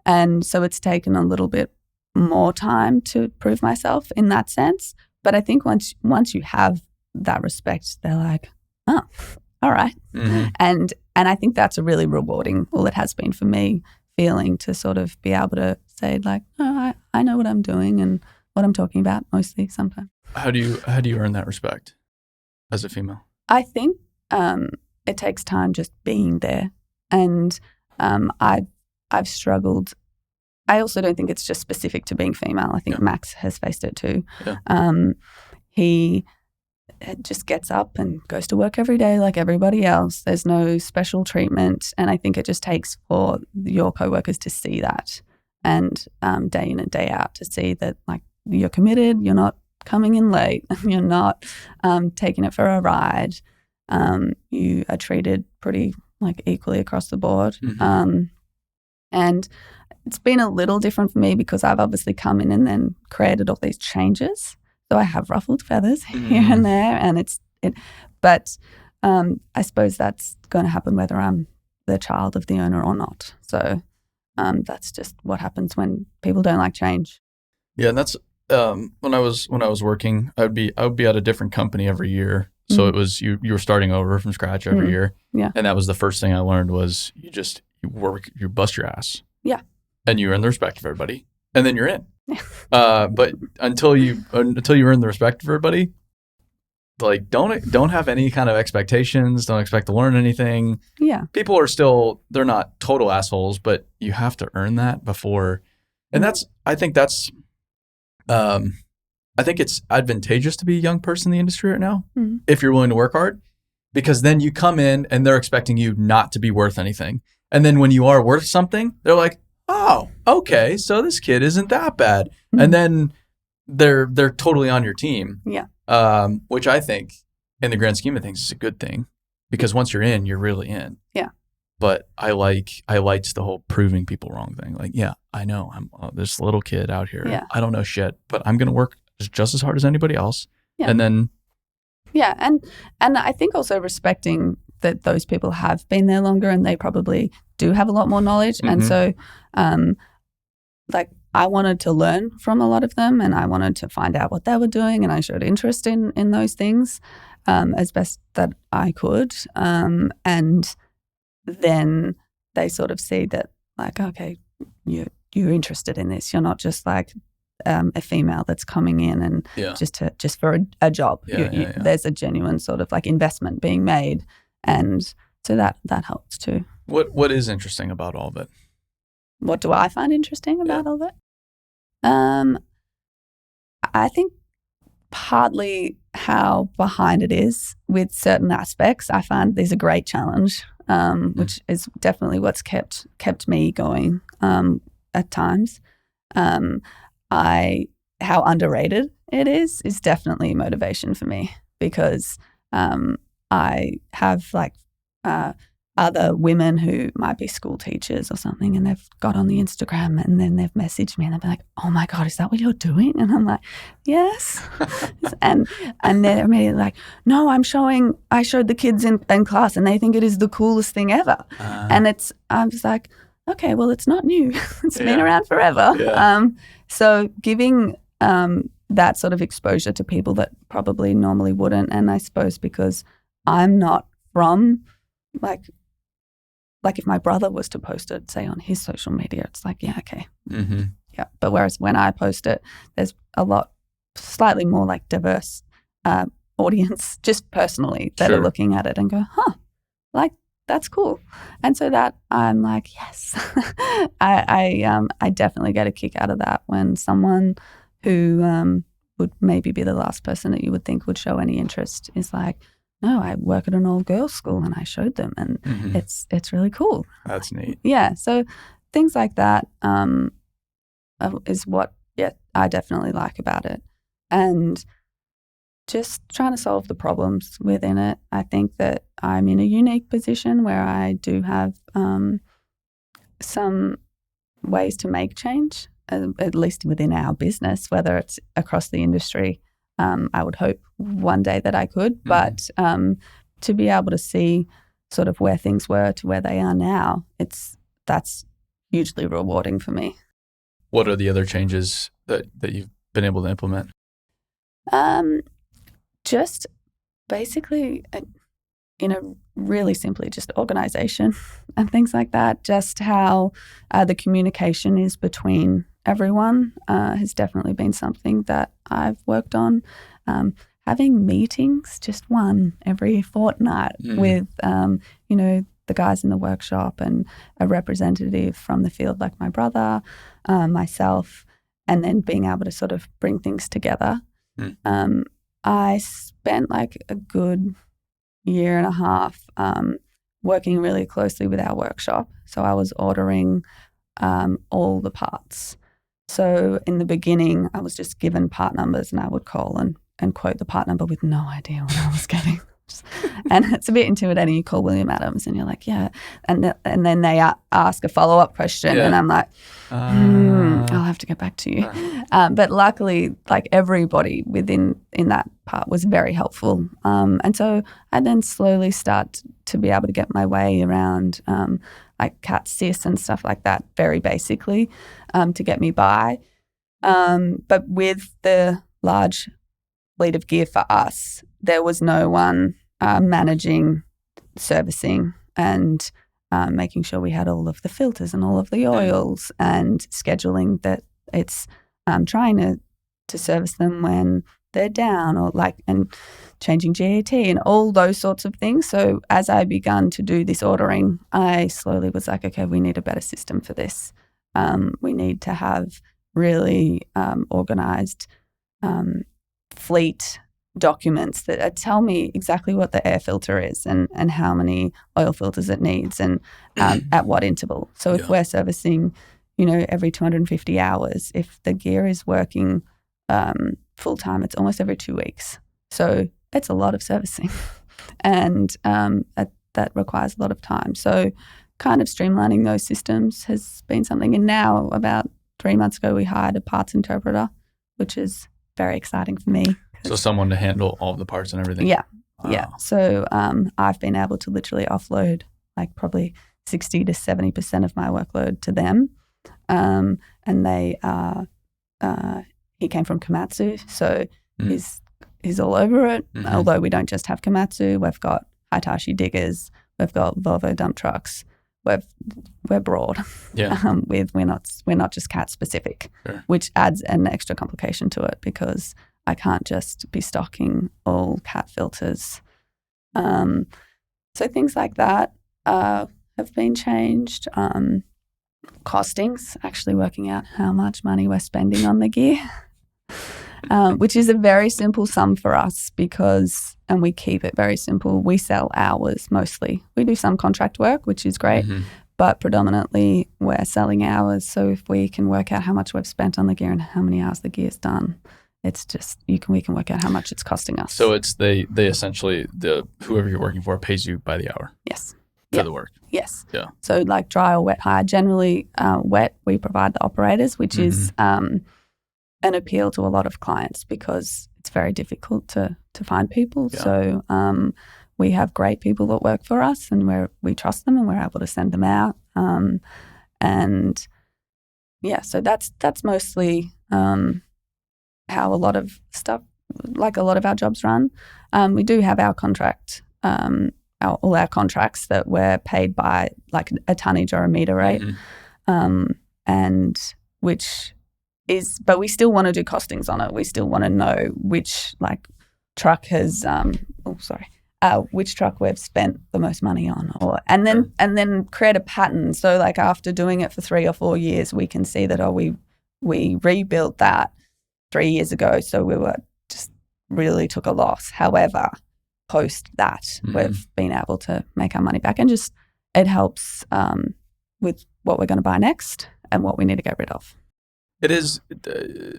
And so it's taken a little bit more time to prove myself in that sense. But I think once you have that respect, they're like, oh, all right. And I think that's a really rewarding, well, it has been for me, feeling to sort of be able to say like, oh, I know what I'm doing and what I'm talking about mostly sometimes. How do you earn that respect as a female? I think it takes time just being there. And I've struggled. I also don't think it's just specific to being female. I think Max has faced it too. Yeah. He just gets up and goes to work every day like everybody else. There's no special treatment. And I think it just takes for your coworkers to see that, and day in and day out to see that like you're committed, you're not coming in late, you're not taking it for a ride. You are treated pretty like equally across the board. And it's been a little different for me because I've obviously come in and then created all these changes. So I have ruffled feathers here and there, and but I suppose that's going to happen whether I'm the child of the owner or not. So that's just what happens when people don't like change. Yeah, and that's when I was working, I would be at a different company every year. So it was you were starting over from scratch every year. Yeah. And that was the first thing I learned was you bust your ass. Yeah. And you earn the respect of everybody. And then you're in. But until you earn the respect of everybody, like don't have any kind of expectations, don't expect to learn anything. Yeah. People are they're not total assholes, but you have to earn that before. And I think it's advantageous to be a young person in the industry right now if you're willing to work hard, because then you come in and they're expecting you not to be worth anything. And then when you are worth something, they're like, oh, okay, so this kid isn't that bad. And then they're totally on your team. Yeah. Which I think in the grand scheme of things is a good thing, because once you're in, you're really in. Yeah. But I liked the whole proving people wrong thing. Like, yeah, I know I'm this little kid out here. Yeah. I don't know shit, but I'm going to work just as hard as anybody else. Yeah. And then. Yeah. And I think also respecting that those people have been there longer and they probably do have a lot more knowledge. And so, like, I wanted to learn from a lot of them, and I wanted to find out what they were doing, and I showed interest in those things as best that I could. And then they sort of see that, like, okay, you're interested in this. You're not just like a female that's coming in and just for a job. There's a genuine sort of like investment being made, and so that helps too. What is interesting about all of it? What do I find interesting about all of it? I think partly how behind it is with certain aspects. I find there's a great challenge, which is definitely what's kept me going at times. How underrated it is definitely motivation for me, because I have like other women who might be school teachers or something, and they've got on the Instagram and then they've messaged me and they'll be like, oh my God, is that what you're doing? And I'm like, yes. and they're immediately like, no, I showed the kids in class and they think it is the coolest thing ever. And I'm just like, okay, well, it's not new. It's been around forever. Yeah. So giving that sort of exposure to people that probably normally wouldn't, and I suppose because I'm not from like if my brother was to post it, say, on his social media, it's like, yeah, okay. Mm-hmm. Yeah. But whereas when I post it, there's a lot, slightly more like diverse audience just personally that are looking at it and go, like, that's cool. And so that I'm like, yes, I definitely get a kick out of that when someone who would maybe be the last person that you would think would show any interest is like, no, I work at an all-girls school and I showed them, and it's really cool. That's neat. Yeah, so things like that is what I definitely like about it. And just trying to solve the problems within it. I think that I'm in a unique position where I do have some ways to make change, at least within our business, whether it's across the industry. I would hope one day that I could, but to be able to see sort of where things were to where they are now, that's hugely rewarding for me. What are the other changes that you've been able to implement? Just basically, really simply, just organization and things like that. Just how the communication is between everyone has definitely been something that I've worked on. Having meetings, just one every fortnight with, the guys in the workshop and a representative from the field like my brother, myself, and then being able to sort of bring things together. I spent like a good year and a half working really closely with our workshop. So I was ordering all the parts. So in the beginning, I was just given part numbers and I would call and quote the part number with no idea what I was getting. And it's a bit intimidating. You call William Adams and you're like, yeah. And then they ask a follow-up question and I'm like, I'll have to get back to you. But luckily, like everybody in that part was very helpful. And so I then slowly start to be able to get my way around like cat sys and stuff like that, very basically, to get me by. But with the large fleet of gear for us, there was no one managing servicing and making sure we had all of the filters and all of the oils and scheduling that it's trying to service them when they're down or and changing GAT and all those sorts of things. So as I began to do this ordering, I slowly was like, okay, we need a better system for this. We need to have really organized fleet documents that tell me exactly what the air filter is and how many oil filters it needs and at what interval. So if we're servicing, every 250 hours, if the gear is working full time, it's almost every 2 weeks. So it's a lot of servicing and that requires a lot of time. So kind of streamlining those systems has been something. And now about 3 months ago, we hired a parts interpreter, which is very exciting for me. So someone to handle all of the parts and everything? Yeah. Wow. Yeah. So I've been able to literally offload like probably 60 to 70% of my workload to them. And they are, he came from Komatsu, so he's all over it. Although we don't just have Komatsu, we've got Hitachi diggers, we've got Volvo dump trucks. We're broad. Yeah. We're not just cat specific, which adds an extra complication to it because I can't just be stocking all cat filters. So things like that have been changed. Costings, actually working out how much money we're spending on the gear, which is a very simple sum for us and we keep it very simple. We sell hours mostly. We do some contract work, which is great, but predominantly we're selling hours. So if we can work out how much we've spent on the gear and how many hours the gear's done, it's just we can work out how much it's costing us. So it's they essentially whoever you're working for pays you by the hour. Yes. For the work. Yes. Yeah. So like dry or wet hire. Generally, wet we provide the operators, which is an appeal to a lot of clients because it's very difficult to find people. Yeah. So we have great people that work for us, and we trust them, and we're able to send them out. And yeah, so that's mostly how a lot of stuff, like a lot of our jobs run. We do have our contract, all our contracts that we're paid by like a tonnage or a meter rate, and which is, but we still want to do costings on it. We still want to know which, like truck has which truck we've spent the most money on, and then create a pattern. So like after doing it for 3 or 4 years, we can see that we rebuilt that 3 years ago, so we were just really took a loss. However, post that, we've been able to make our money back, and just it helps with what we're going to buy next and what we need to get rid of. It is.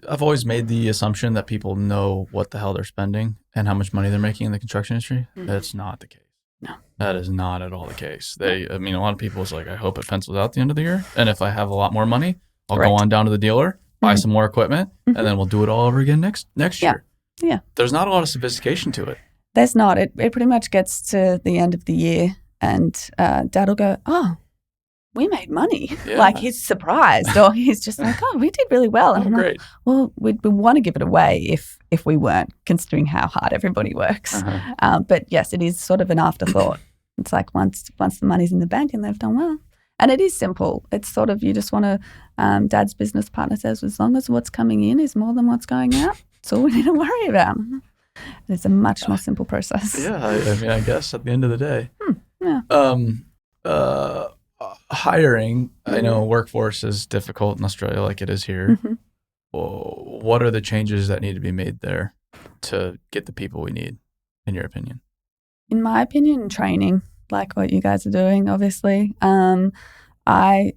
I've always made the assumption that people know what the hell they're spending and how much money they're making in the construction industry. That's not the case. No, that is not at all the case. I mean, a lot of people is like, I hope it pencils out at the end of the year, and if I have a lot more money, I'll go on down to the dealer, buy some more equipment, and then we'll do it all over again next year. Yeah. There's not a lot of sophistication to it. There's not. It pretty much gets to the end of the year, and Dad will go, "Oh, we made money." Yeah. Like he's surprised, or he's just like, "Oh, we did really well." And I'm great. Like, well, we want to give it away if we weren't, considering how hard everybody works. But yes, it is sort of an afterthought. It's like once the money's in the bank and they've done well. And it is simple. It's sort of, you just want to, Dad's business partner says, as long as what's coming in is more than what's going out, that's all we need to worry about. It's a much more simple process. Yeah, I mean, I guess at the end of the day. Yeah. Hiring, I know workforce is difficult in Australia like it is here. Well, what are the changes that need to be made there to get the people we need, in your opinion? In my opinion, training, like what you guys are doing, obviously. I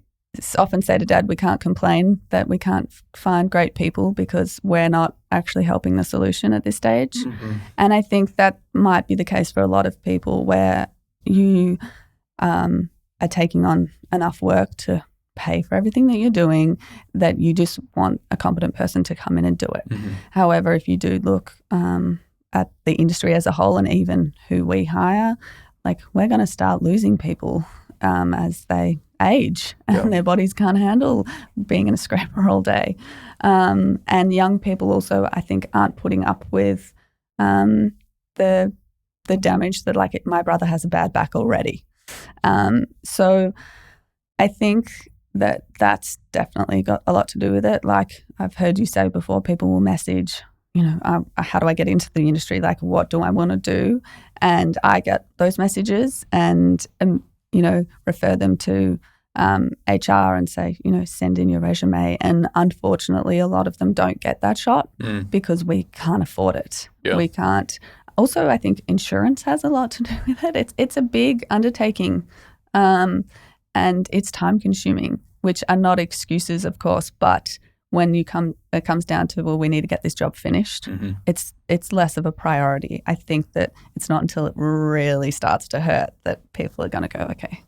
often say to Dad, we can't complain that we can't find great people because we're not actually helping the solution at this stage. And I think that might be the case for a lot of people where you are taking on enough work to pay for everything that you're doing that you just want a competent person to come in and do it. However, if you do look at the industry as a whole and even who we hire, like we're going to start losing people as they age and their bodies can't handle being in a scraper all day. And young people also, I think, aren't putting up with the damage that, like, my brother has a bad back already. So I think that's definitely got a lot to do with it. Like I've heard you say before, people will message, how do I get into the industry? Like, what do I want to do? And I get those messages and, refer them to HR and say, send in your resume. And unfortunately, a lot of them don't get that shot because we can't afford it. Yeah. We can't. Also, I think insurance has a lot to do with it. It's a big undertaking and it's time consuming, which are not excuses, of course, but when it comes down to, well, we need to get this job finished, it's less of a priority. I think that it's not until it really starts to hurt that people are going to go, okay.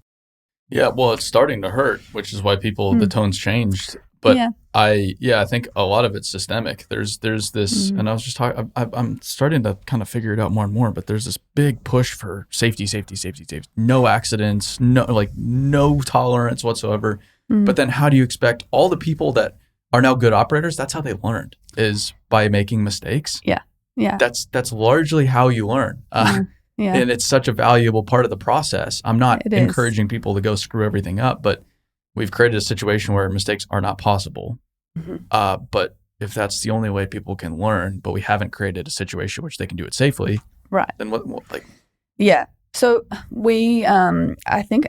Yeah, well, it's starting to hurt, which is why the tone's changed. But I think a lot of it's systemic. There's this, and I was just talking, I'm starting to kind of figure it out more and more, but there's this big push for safety, no accidents, no tolerance whatsoever. But then how do you expect all the people that are now good operators? That's how they learned, is by making mistakes. Yeah. That's largely how you learn. And it's such a valuable part of the process. I'm not encouraging people to go screw everything up, but we've created a situation where mistakes are not possible. But if that's the only way people can learn, but we haven't created a situation which they can do it safely, right? Then what like? Yeah. So we, I think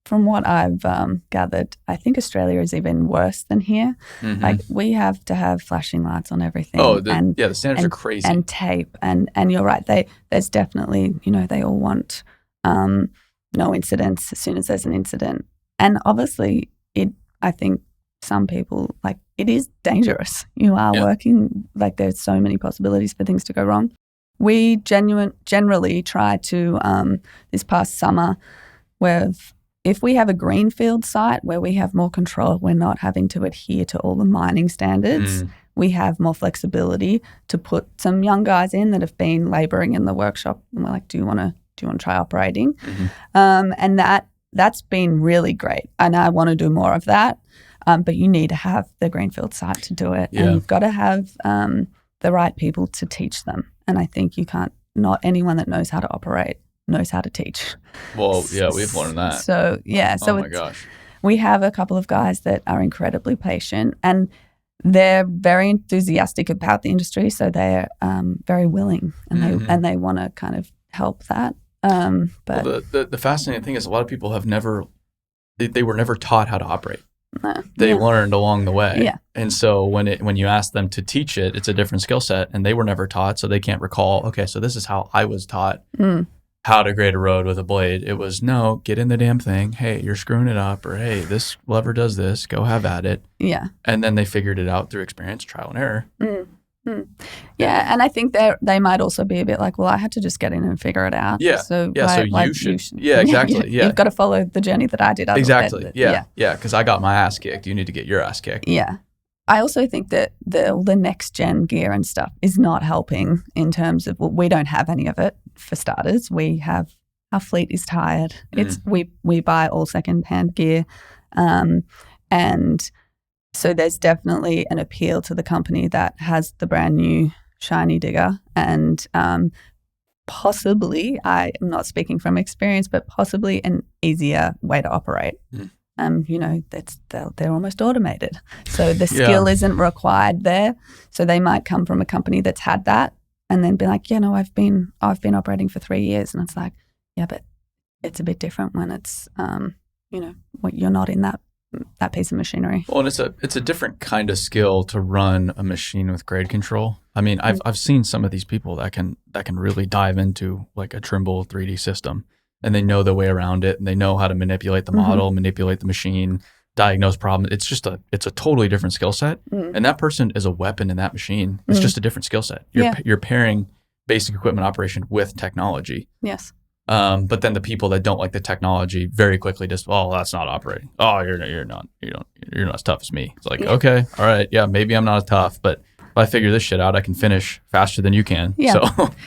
from what I've gathered, I think Australia is even worse than here. Like we have to have flashing lights on everything. Oh, the standards are crazy. And tape, and you're right. There's definitely, they all want no incidents as soon as there's an incident. And obviously, I think some people, like, it is dangerous. You are working, like, there's so many possibilities for things to go wrong. We generally try to, this past summer, if we have a greenfield site where we have more control, we're not having to adhere to all the mining standards. We have more flexibility to put some young guys in that have been labouring in the workshop. And we're like, do you want to try operating? And that's been really great. And I want to do more of that. But you need to have the greenfield site to do it. And you've got to have the right people to teach them. And I think not anyone that knows how to operate knows how to teach. Well, yeah, we've learned that. So, yeah. So oh my gosh. We have a couple of guys that are incredibly patient, and they're very enthusiastic about the industry, so they're very willing, and they want to kind of help that. But the fascinating thing is a lot of people have never, they were never taught how to operate. They learned along the way. Yeah. And so when you ask them to teach it, it's a different skill set, and they were never taught, so they can't recall, okay, so this is how I was taught how to grade a road with a blade. It was, no, get in the damn thing. Hey, you're screwing it up, or hey, this lever does this, go have at it. Yeah. And then they figured it out through experience, trial and error. Yeah, and I think they might also be a bit like, well, I had to just get in and figure it out. Yeah, so you should. Yeah, exactly. Yeah, you've got to follow the journey that I did. Exactly. Yeah, because I got my ass kicked. You need to get your ass kicked. Yeah, I also think that the next gen gear and stuff is not helping in terms of, well, we don't have any of it for starters. Our fleet is tired. It's we buy all second-hand gear, and so there's definitely an appeal to the company that has the brand new shiny digger, and possibly, I'm not speaking from experience, but possibly an easier way to operate. They're almost automated, so the skill isn't required there. So they might come from a company that's had that, and then be like, I've been operating for 3 years, and it's like, yeah, but it's a bit different when it's you're not in that piece of machinery. Well, and it's a different kind of skill to run a machine with grade control. I mean, I've seen some of these people that can really dive into like a Trimble 3D system, and they know their way around it, and they know how to manipulate the model, manipulate the machine, diagnose problems. It's a totally different skill set, and that person is a weapon in that machine. It's just a different skill set. You're pairing basic equipment operation with technology. Yes. But then the people that don't like the technology very quickly just, that's not operating. Oh, you're not as tough as me. It's like, okay, all right, yeah, maybe I'm not as tough, but if I figure this shit out, I can finish faster than you can. Yeah.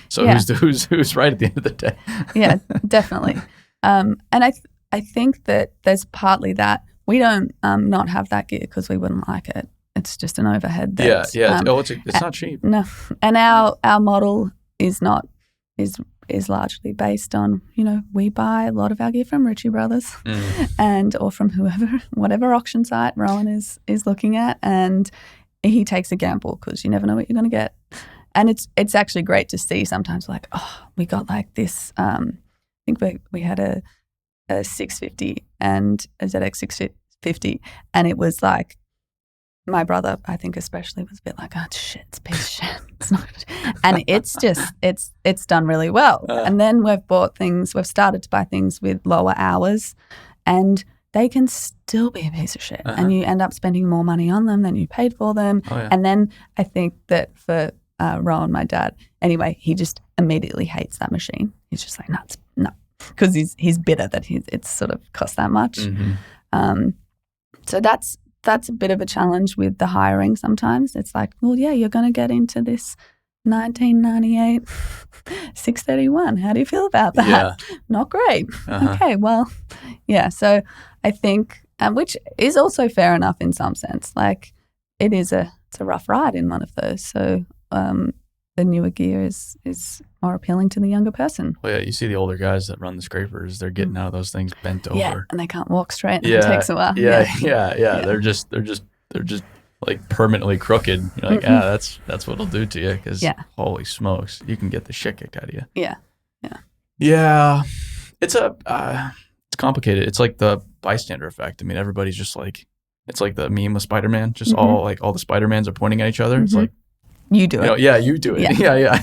So who's right at the end of the day? Yeah, definitely. And I think that there's partly that we don't not have that gear because we wouldn't like it. It's just an overhead. It's not cheap. No, and our model is largely based on, we buy a lot of our gear from Ritchie Brothers or from whatever auction site Rowan is looking at, and he takes a gamble because you never know what you're going to get. And it's actually great to see sometimes, like, we got like this, I think we had a 650 and a ZX 650, and it was like, my brother, I think especially, was a bit like, shit, it's a piece of shit. It's not, and it's just, it's done really well. And then we've started to buy things with lower hours, and they can still be a piece of shit. And you end up spending more money on them than you paid for them. And then I think that for Rowan, my dad, anyway, he just immediately hates that machine. He's just like, no, because he's bitter that it's sort of cost that much. So that's a bit of a challenge with the hiring sometimes. It's like, well, yeah, you're going to get into this 1998 631. How do you feel about that? Yeah. Not great. Okay, well, yeah. So I think, which is also fair enough in some sense. Like, it's a rough ride in one of those. So the newer gear is more appealing to the younger person. Well, yeah, you see the older guys that run the scrapers, they're getting out of those things bent over. Yeah, and they can't walk straight. And it takes a while. Yeah. They're just like permanently crooked. You're like, that's what it'll do to you, because holy smokes, you can get the shit kicked out of you. Yeah. It's complicated. It's like the bystander effect. I mean, everybody's just like, it's like the meme with Spider-Man. Just all the Spider-Mans are pointing at each other. It's like, you do it. You do it. Yeah.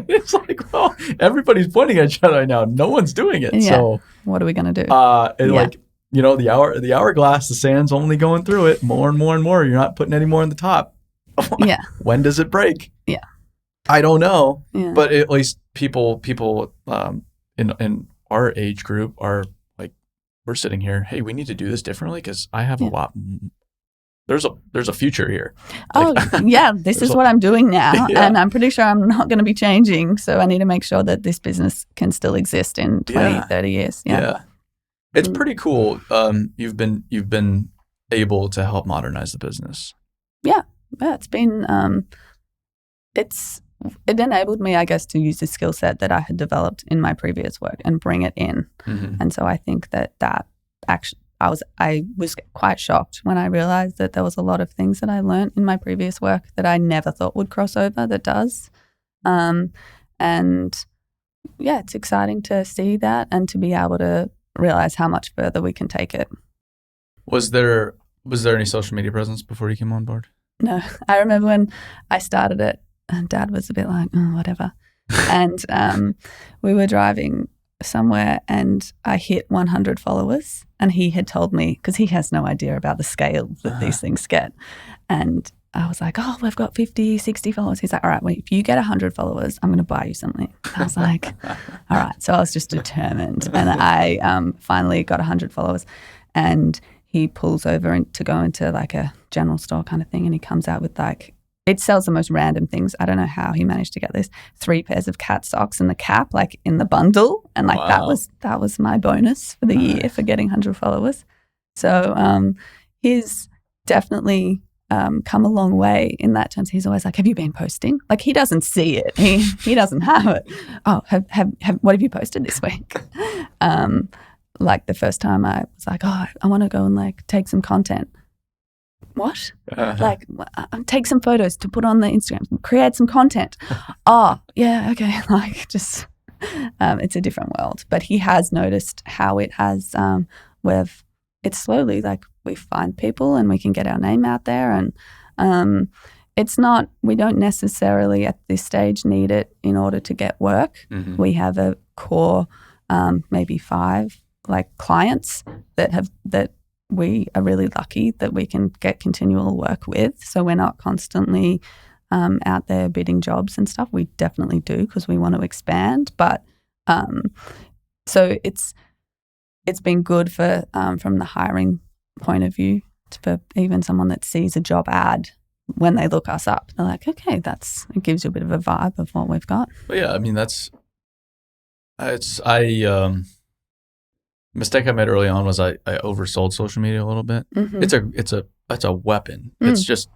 It's like, well, everybody's pointing at each other right now. No one's doing it. Yeah. So what are we gonna do? Like, the hourglass, the sand's only going through it more and more and more. You're not putting any more in the top. Yeah. When does it break? Yeah. I don't know. Yeah. But at least people in our age group are like, we're sitting here, hey, we need to do this differently because I have a lot. There's a future here. This is what I'm doing now, and I'm pretty sure I'm not going to be changing. So I need to make sure that this business can still exist in 20, 30 years. Yeah. It's pretty cool. You've been able to help modernize the business. Yeah, it's been it enabled me, I guess, to use the skill set that I had developed in my previous work and bring it in. And so I think that actually, I was quite shocked when I realized that there was a lot of things that I learned in my previous work that I never thought would cross over that does. And yeah, it's exciting to see that and to be able to realize how much further we can take it. Was there any social media presence before you came on board? No. I remember when I started it, and Dad was a bit like, whatever. And we were driving somewhere and I hit 100 followers, and he had told me, because he has no idea about the scale that these things get. And I was like, oh, we've got 50, 60 followers. He's like, all right, well, if you get 100 followers, I'm going to buy you something. I was like, all right. So I was just determined. And I finally got 100 followers, and he pulls over to go into like a general store kind of thing, and he comes out with like, it sells the most random things. I don't know how he managed to get this. 3 pairs of cat socks and the cap like in the bundle. And like that was my bonus for the year for getting 100 followers. So he's definitely come a long way in that terms. He's always like, have you been posting? Like he doesn't see it. He doesn't have it. Oh, what have you posted this week? Like the first time I was like, oh, I want to go and like take some content. What? Like take some photos to put on the Instagram, create some content. Oh, yeah, okay. Like just, it's a different world. But he has noticed how it has, it's slowly like we find people and we can get our name out there. And it's not, we don't necessarily at this stage need it in order to get work. Mm-hmm. We have a core, maybe 5 like clients that we are really lucky that we can get continual work with. So we're not constantly out there bidding jobs and stuff. We definitely do because we want to expand. But so it's been good for from the hiring point of view for even someone that sees a job ad when they look us up. They're like, okay, it gives you a bit of a vibe of what we've got. Well, yeah, I mean mistake I made early on was I oversold social media a little bit. Mm-hmm. It's a weapon. Mm. It's just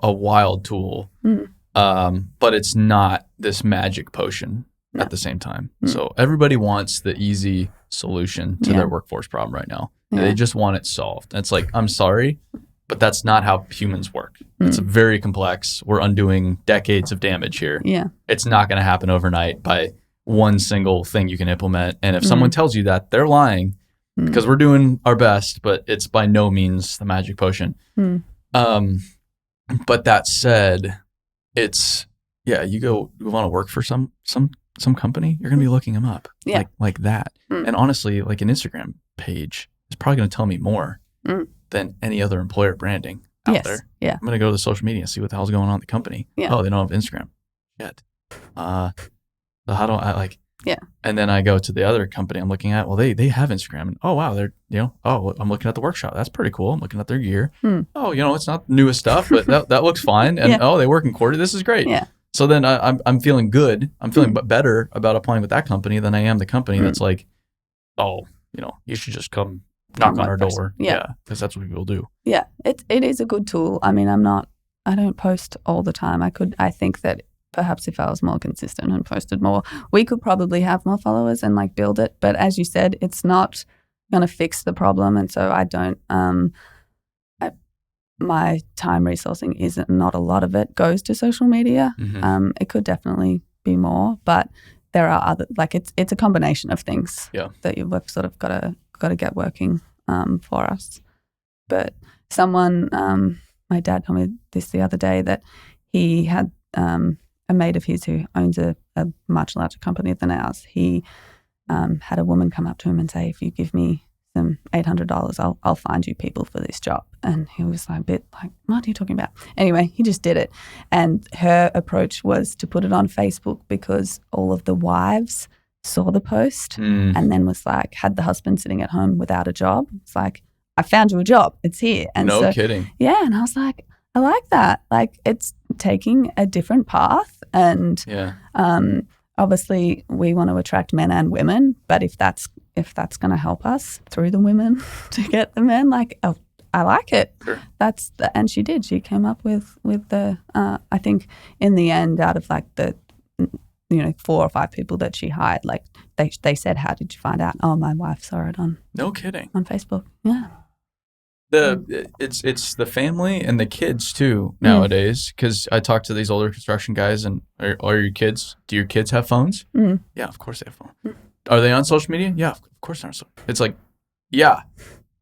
a wild tool. Mm. But it's not this magic potion at the same time. Mm. So everybody wants the easy solution to their workforce problem right now. Yeah. They just want it solved. And it's like, I'm sorry, but that's not how humans work. Mm. It's very complex. We're undoing decades of damage here. Yeah. It's not going to happen overnight by one single thing you can implement. And if someone tells you that, they're lying. Because we're doing our best, but it's by no means the magic potion. But that said, it's you want to work for some company, you're gonna be looking them up, like that. And honestly, like an Instagram page is probably gonna tell me more than any other employer branding out there. Yeah, I'm gonna go to the social media and see what the hell's going on in the company. Yeah. Oh, they don't have Instagram yet. So how do I like? Yeah. And then I go to the other company I'm looking at. Well, they have Instagram. And oh, wow. They're, I'm looking at the workshop. That's pretty cool. I'm looking at their gear. Oh, it's not the newest stuff, but that looks fine. And they work in quarter. This is great. Yeah. So then I'm feeling good. I'm feeling better about applying with that company than I am the company that's like, oh, you should just come knock on our door. Yeah. Because that's what people do. Yeah. It is a good tool. I mean, I don't post all the time. I think that perhaps if I was more consistent and posted more, we could probably have more followers and like build it. But as you said, it's not going to fix the problem. And so I don't, my time resourcing not a lot of it goes to social media. Mm-hmm. It could definitely be more, but there are other, like it's a combination of things that we've sort of got to get working for us. But someone, my dad told me this the other day that he had, a mate of his who owns a much larger company than ours, he had a woman come up to him and say, if you give me some $800, I'll find you people for this job. And he was like a bit like, what are you talking about? Anyway, he just did it. And her approach was to put it on Facebook because all of the wives saw the post and then was like, had the husband sitting at home without a job. It's like, I found you a job. It's here. And no kidding. Yeah. And I was like, I like that. Like it's taking a different path. And obviously we want to attract men and women, but if that's going to help us through the women to get the men, like I like it. Sure. And she did. She came up with the I think in the end, out of like the 4 or 5 people that she hired, like they said, how did you find out? Oh, my wife saw it on. No kidding. On Facebook. Yeah. It's the family and the kids too nowadays, because I talk to these older construction guys and are your kids, do your kids have phones? Yeah, of course they have phones. Are they on social media? Yeah, of course they're on social media. It's like, yeah,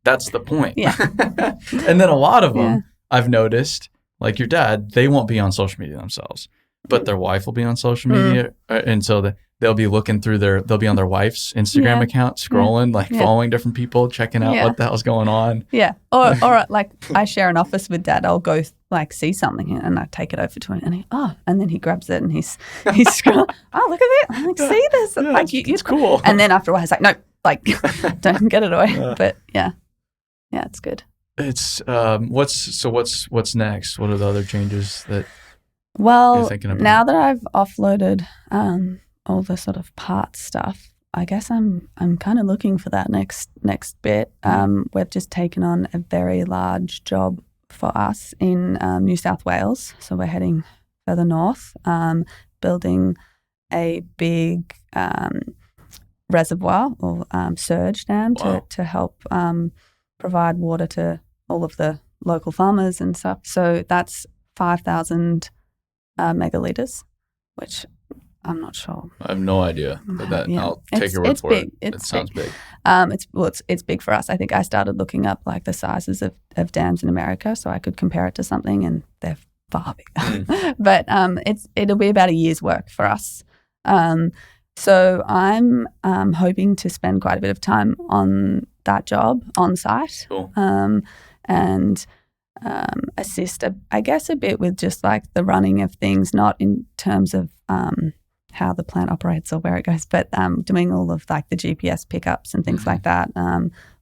that's the point. Yeah. And then a lot of them I've noticed, like your dad, they won't be on social media themselves, but their wife will be on social media, and so they'll be looking through they'll be on their wife's Instagram account, scrolling, following different people, checking out what the hell's going on. Yeah. Or like I share an office with Dad. I'll go like see something and I take it over to him and then he grabs it and he's scrolling. Oh, look at it. I'm like, see this? Yeah, like it's cool. And then after a while he's like, no, like don't get it away. But yeah, it's good. It's what's next? What are the other changes that you're thinking about? Now that I've offloaded all the sort of part stuff, I guess I'm kind of looking for that next bit. We've just taken on a very large job for us in New South Wales, so we're heading further north, building a big reservoir or surge dam to help provide water to all of the local farmers and stuff. So that's 5,000 megalitres, which I'm not sure. I have no idea. But I'll take your word for it. It sounds big. It's big for us. I think I started looking up like the sizes of dams in America so I could compare it to something, and they're far bigger. But it'll be about a year's work for us. So I'm hoping to spend quite a bit of time on that job on site. Cool. And assist, I guess, a bit with just like the running of things, not in terms of how the plant operates or where it goes, but doing all of like the GPS pickups and things like that.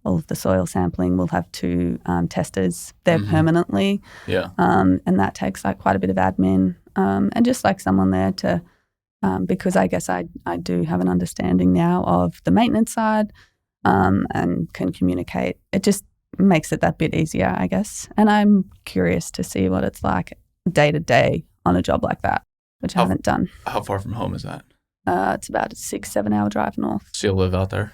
All of the soil sampling. We'll have 2 testers there permanently. Yeah. And that takes like quite a bit of admin and just like someone there to, because I guess I do have an understanding now of the maintenance side and can communicate. It just makes it that bit easier, I guess. And I'm curious to see what it's like day to day on a job like that, which I haven't done. How far from home is that? It's about a 6-7 hour drive north. So you'll live out there?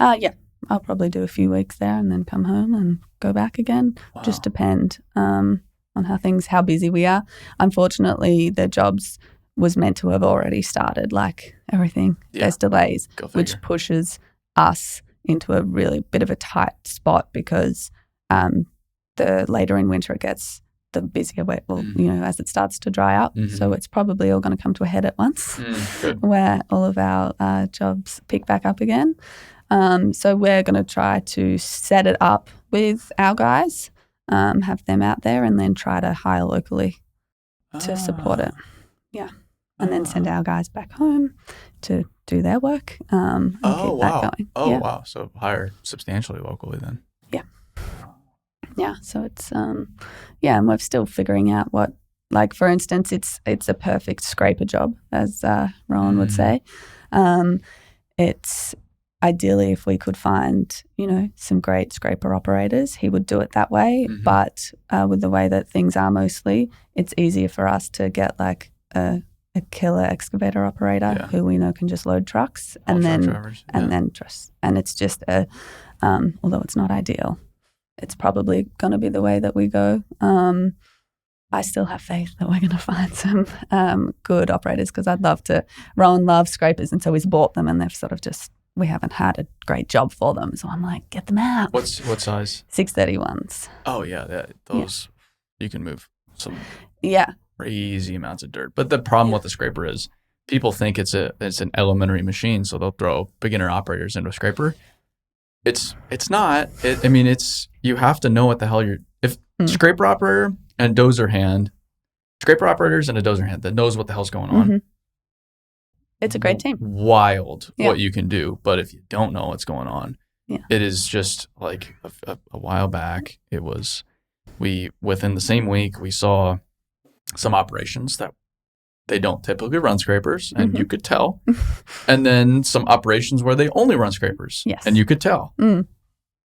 Yeah. I'll probably do a few weeks there and then come home and go back again. Wow. Just depend on how busy we are. Unfortunately, the jobs was meant to have already started, like everything. Yeah. There's delays, which pushes us into a really bit of a tight spot because the later in winter it gets, the busier as it starts to dry up. So it's probably all going to come to a head at once where all of our jobs pick back up again. So we're going to try to set it up with our guys, have them out there and then try to hire locally to support it. Yeah. And then send our guys back home to do their work and keep that going. Wow. So hire substantially locally then. Yeah. Yeah. So it's, and we're still figuring out what, like, for instance, it's a perfect scraper job, as Rowan would say. It's ideally if we could find, some great scraper operators, he would do it that way. But with the way that things are mostly, it's easier for us to get like a killer excavator operator who we know can just load trucks and it's just although it's not ideal, it's probably going to be the way that we go. I still have faith that we're going to find some good operators because I'd love to. Rowan loves scrapers and so he's bought them and they've sort of just, we haven't had a great job for them. So I'm like, get them out. What size? 631s. Oh yeah, those you can move some. Yeah. Crazy amounts of dirt. But the problem with the scraper is people think it's an elementary machine, so they'll throw beginner operators into a scraper. It's not. You have to know what the hell scraper operator and dozer hand, scraper operators and a dozer hand that knows what the hell's going on. It's a great team. Wild what you can do, but if you don't know what's going on, it is just like a while back. It was within the same week we saw some operations that they don't typically run scrapers and you could tell. And then some operations where they only run scrapers and you could tell.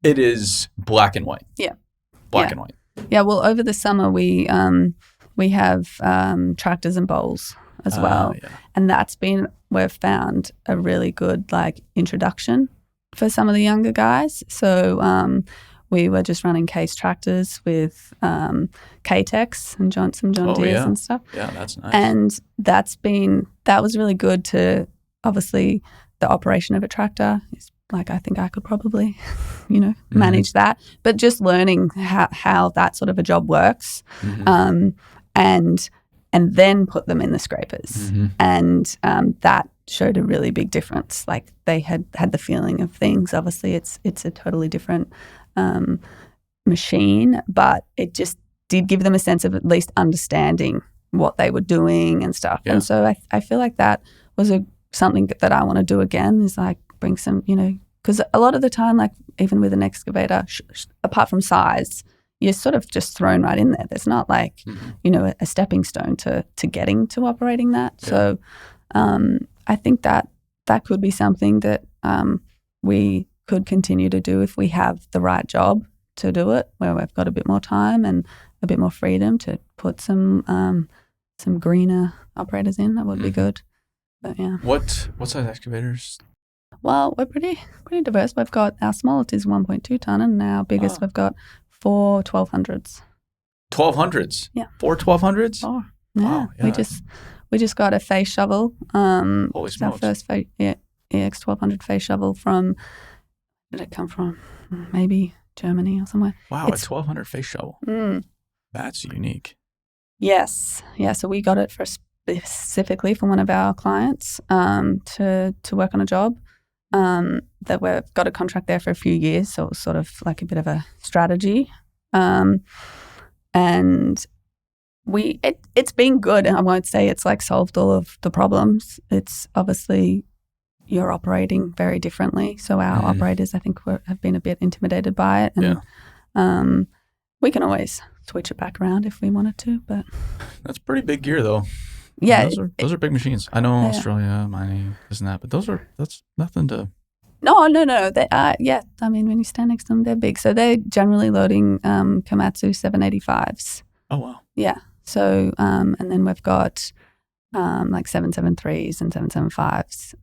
It is black and white. Yeah. Black and white. Yeah. Well, over the summer we have tractors and bowls as well. And we've found a really good like introduction for some of the younger guys. So we were just running case tractors with K-Tex and some John Deere's and stuff. Yeah, that's nice. And that was really good to, obviously, the operation of a tractor is like, I think I could probably, manage that. But just learning how that sort of a job works, and then put them in the scrapers. And that showed a really big difference. Like they had the feeling of things. Obviously, it's a totally different machine, but it just did give them a sense of at least understanding what they were doing and stuff. And so I feel like that was something that I want to do again, is like bring some, because a lot of the time, like even with an excavator, apart from size, you're sort of just thrown right in there. There's not like, a stepping stone to getting to operating that. Yeah. So I think that could be something that we could continue to do if we have the right job to do it, where we've got a bit more time and a bit more freedom to put some greener operators in. That would be good. But yeah. What size excavators? Well, we're pretty diverse. We've got, our smallest is 1.2 ton, and our biggest we've got 4 1200s. 1200s? Yeah. 4 1200s? 4. Yeah. Wow, yeah. We just got a face shovel. Holy smokes. Our first EX 1200 face shovel from, where did it come from? Maybe Germany or somewhere. Wow, a 1200 face shovel. That's unique. Yes. Yeah, so we got it specifically for one of our clients to work on a job that we've got a contract there for a few years, so it was sort of like a bit of a strategy, and it's been good, and I won't say it's like solved all of the problems. It's obviously you're operating very differently, so our operators, I think, have been a bit intimidated by it, and we can always switch it back around if we wanted to, but that's pretty big gear though. Yeah, those are big machines. I know Australia, mining, this and that, but that's nothing to. No. They are, I mean, when you stand next to them, they're big. So they're generally loading Komatsu 785s. Oh wow. Yeah. So and then we've got like 773s and 775s,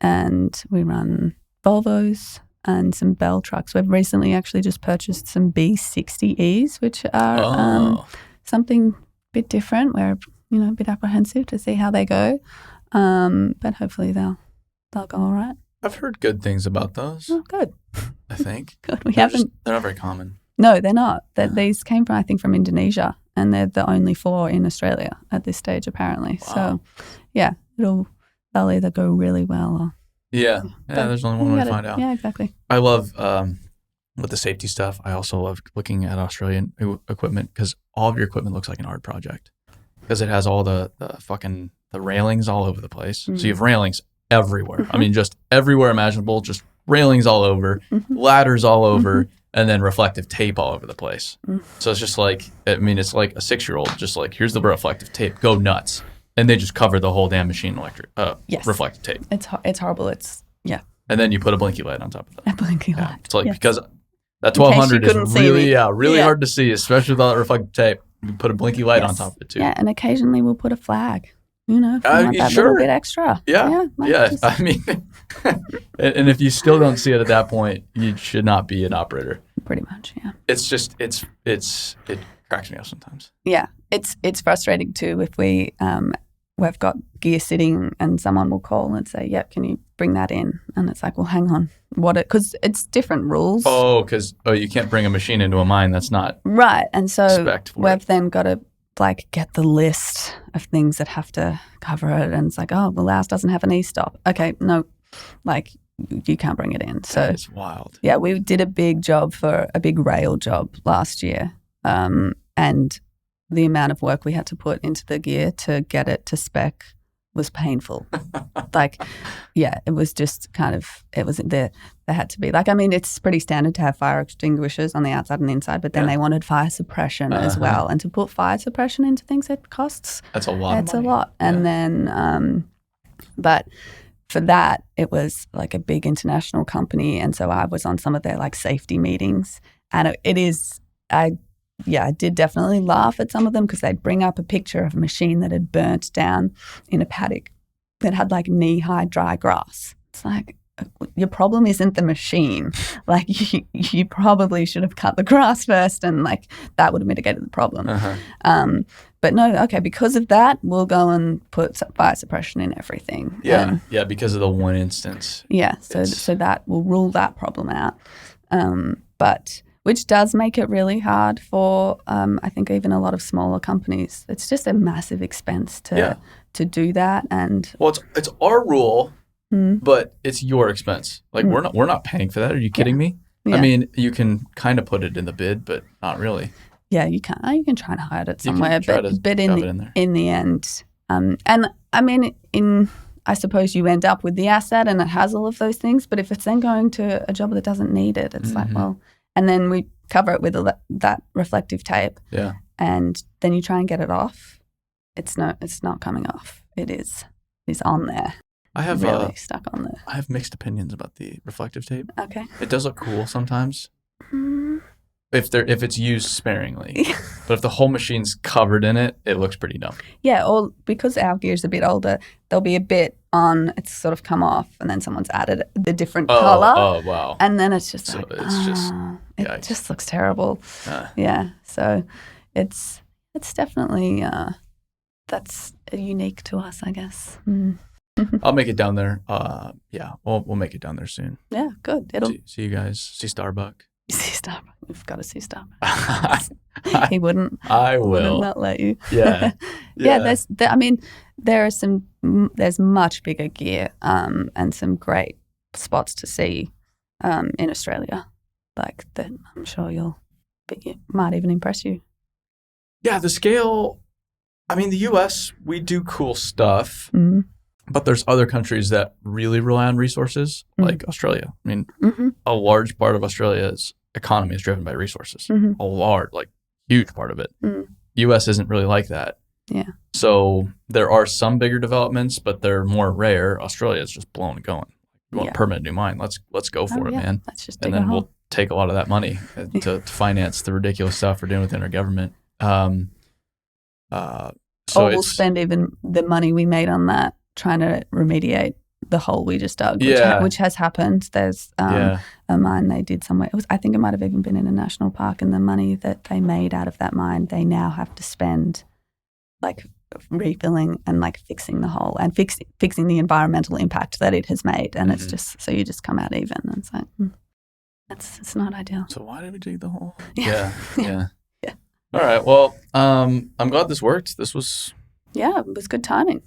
and we run Volvos and some Bell trucks. We've recently actually just purchased some B60Es, which are something a bit different. We're a bit apprehensive to see how they go, but hopefully they'll go all right. I've heard good things about those. Oh, good. I think. Good. They're not very common. No, they're not. These came from Indonesia, and they're the only 4 in Australia at this stage, apparently. Wow. So, yeah, they'll either go really well or. Yeah, there's only one way to find out. Yeah, exactly. I love, with the safety stuff, I also love looking at Australian equipment, because all of your equipment looks like an art project, because it has all the railings all over the place. So you have railings everywhere. I mean, just everywhere imaginable, just railings all over, ladders all over, and then reflective tape all over the place. So it's just like, I mean, it's like a 6-year-old, just like, here's the reflective tape, go nuts. And they just cover the whole damn machine reflective tape. It's horrible. And then you put a blinky light on top of that. A blinky light. It's like, because that 1200 is really hard to see, especially with all that reflective tape. You put a blinky light on top of it too. Yeah, and occasionally we'll put a flag. If you want that little bit extra. Yeah. I mean, and if you still don't see it at that point, you should not be an operator. Pretty much, yeah. It's just it cracks me up sometimes. Yeah, it's frustrating too if we've got gear sitting and someone will call and say, "Yep, can you bring that in?" And it's like, well, hang on, because it's different rules. Oh, because you can't bring a machine into a mine that's not right, and so we've then got to like get the list of things that have to cover it, and it's like, oh, well, ours doesn't have an e-stop. Okay, no, like you can't bring it in. So it's wild. Yeah, we did a big rail job last year, and the amount of work we had to put into the gear to get it to spec was painful. It was just there had to be like, I mean, it's pretty standard to have fire extinguishers on the outside and the inside, but then they wanted fire suppression as well. And to put fire suppression into things, it costs. That's a lot. It's a lot. And then, but for that, it was like a big international company. And so I was on some of their like safety meetings, and I did definitely laugh at some of them, because they'd bring up a picture of a machine that had burnt down in a paddock that had like knee-high dry grass. It's like, your problem isn't the machine. Like you probably should have cut the grass first, and like that would have mitigated the problem. But no, okay, because of that, we'll go and put fire suppression in everything. Yeah, because of the one instance. Yeah, so that will rule that problem out. But which does make it really hard for, I think, even a lot of smaller companies. It's just a massive expense to do that. And well, it's our rule, but it's your expense. Like we're not paying for that. Are you kidding me? Yeah. I mean, you can kind of put it in the bid, but not really. Yeah, you can. You can try and hide it somewhere, but in the end, and I mean, I suppose you end up with the asset and it has all of those things. But if it's then going to a job that doesn't need it, it's like, well, and then we cover it with that reflective tape. Yeah, and then you try and get it off. It's not coming off. It's on there. I have really stuck on there. I have mixed opinions about the reflective tape. Okay, it does look cool sometimes. If it's used sparingly, but if the whole machine's covered in it, it looks pretty dumb. Yeah, or because our gear's a bit older, there'll be a bit on, it's sort of come off, and then someone's added the different color. Oh, wow. And then it's just it just looks terrible. Yeah, so it's definitely, that's unique to us, I guess. I'll make it down there. We'll make it down there soon. Yeah, good. See you guys. See Starbuck. See Starbuck. We've got to see Starbuck. He wouldn't. I will. Wouldn't not let you. Yeah. There's much bigger gear and some great spots to see in Australia. Like that, I'm sure it might even impress you. Yeah, the scale. I mean, the U.S. we do cool stuff. But there's other countries that really rely on resources, like Australia. I mean, a large part of Australia's economy is driven by resources. A large, huge part of it. U.S. isn't really like that. Yeah. So there are some bigger developments, but they're more rare. Australia is just blowing and going. You want to permit a new mine? Let's go for it, man. Let's just and then we'll take a lot of that money to finance the ridiculous stuff we're doing within our government. So we'll spend even the money we made on that trying to remediate the hole we just dug, which has happened. There's a mine they did somewhere. I think it might have even been in a national park, and the money that they made out of that mine, they now have to spend refilling and fixing the hole and fixing the environmental impact that it has made. And it's just, so you just come out even. And it's like, it's not ideal. So why did we dig the hole? Yeah. All right. Well, I'm glad this worked. This was... Yeah, it was good timing.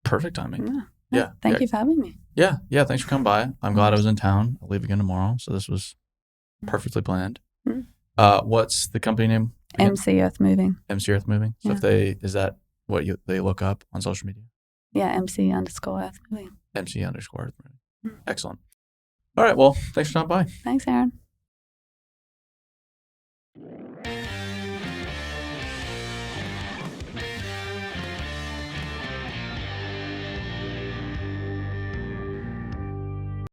Perfect timing. Yeah. Thank you for having me. Yeah. Thanks for coming by. I'm glad I was in town. I'll leave again tomorrow. So this was perfectly planned. What's the company name again? MC Earthmoving. MC Earthmoving. So is that what they look up on social media? Yeah, MC_Earthmoving. MC_Earthmoving. Excellent. All right. Well, thanks for stopping by. Thanks, Aaron.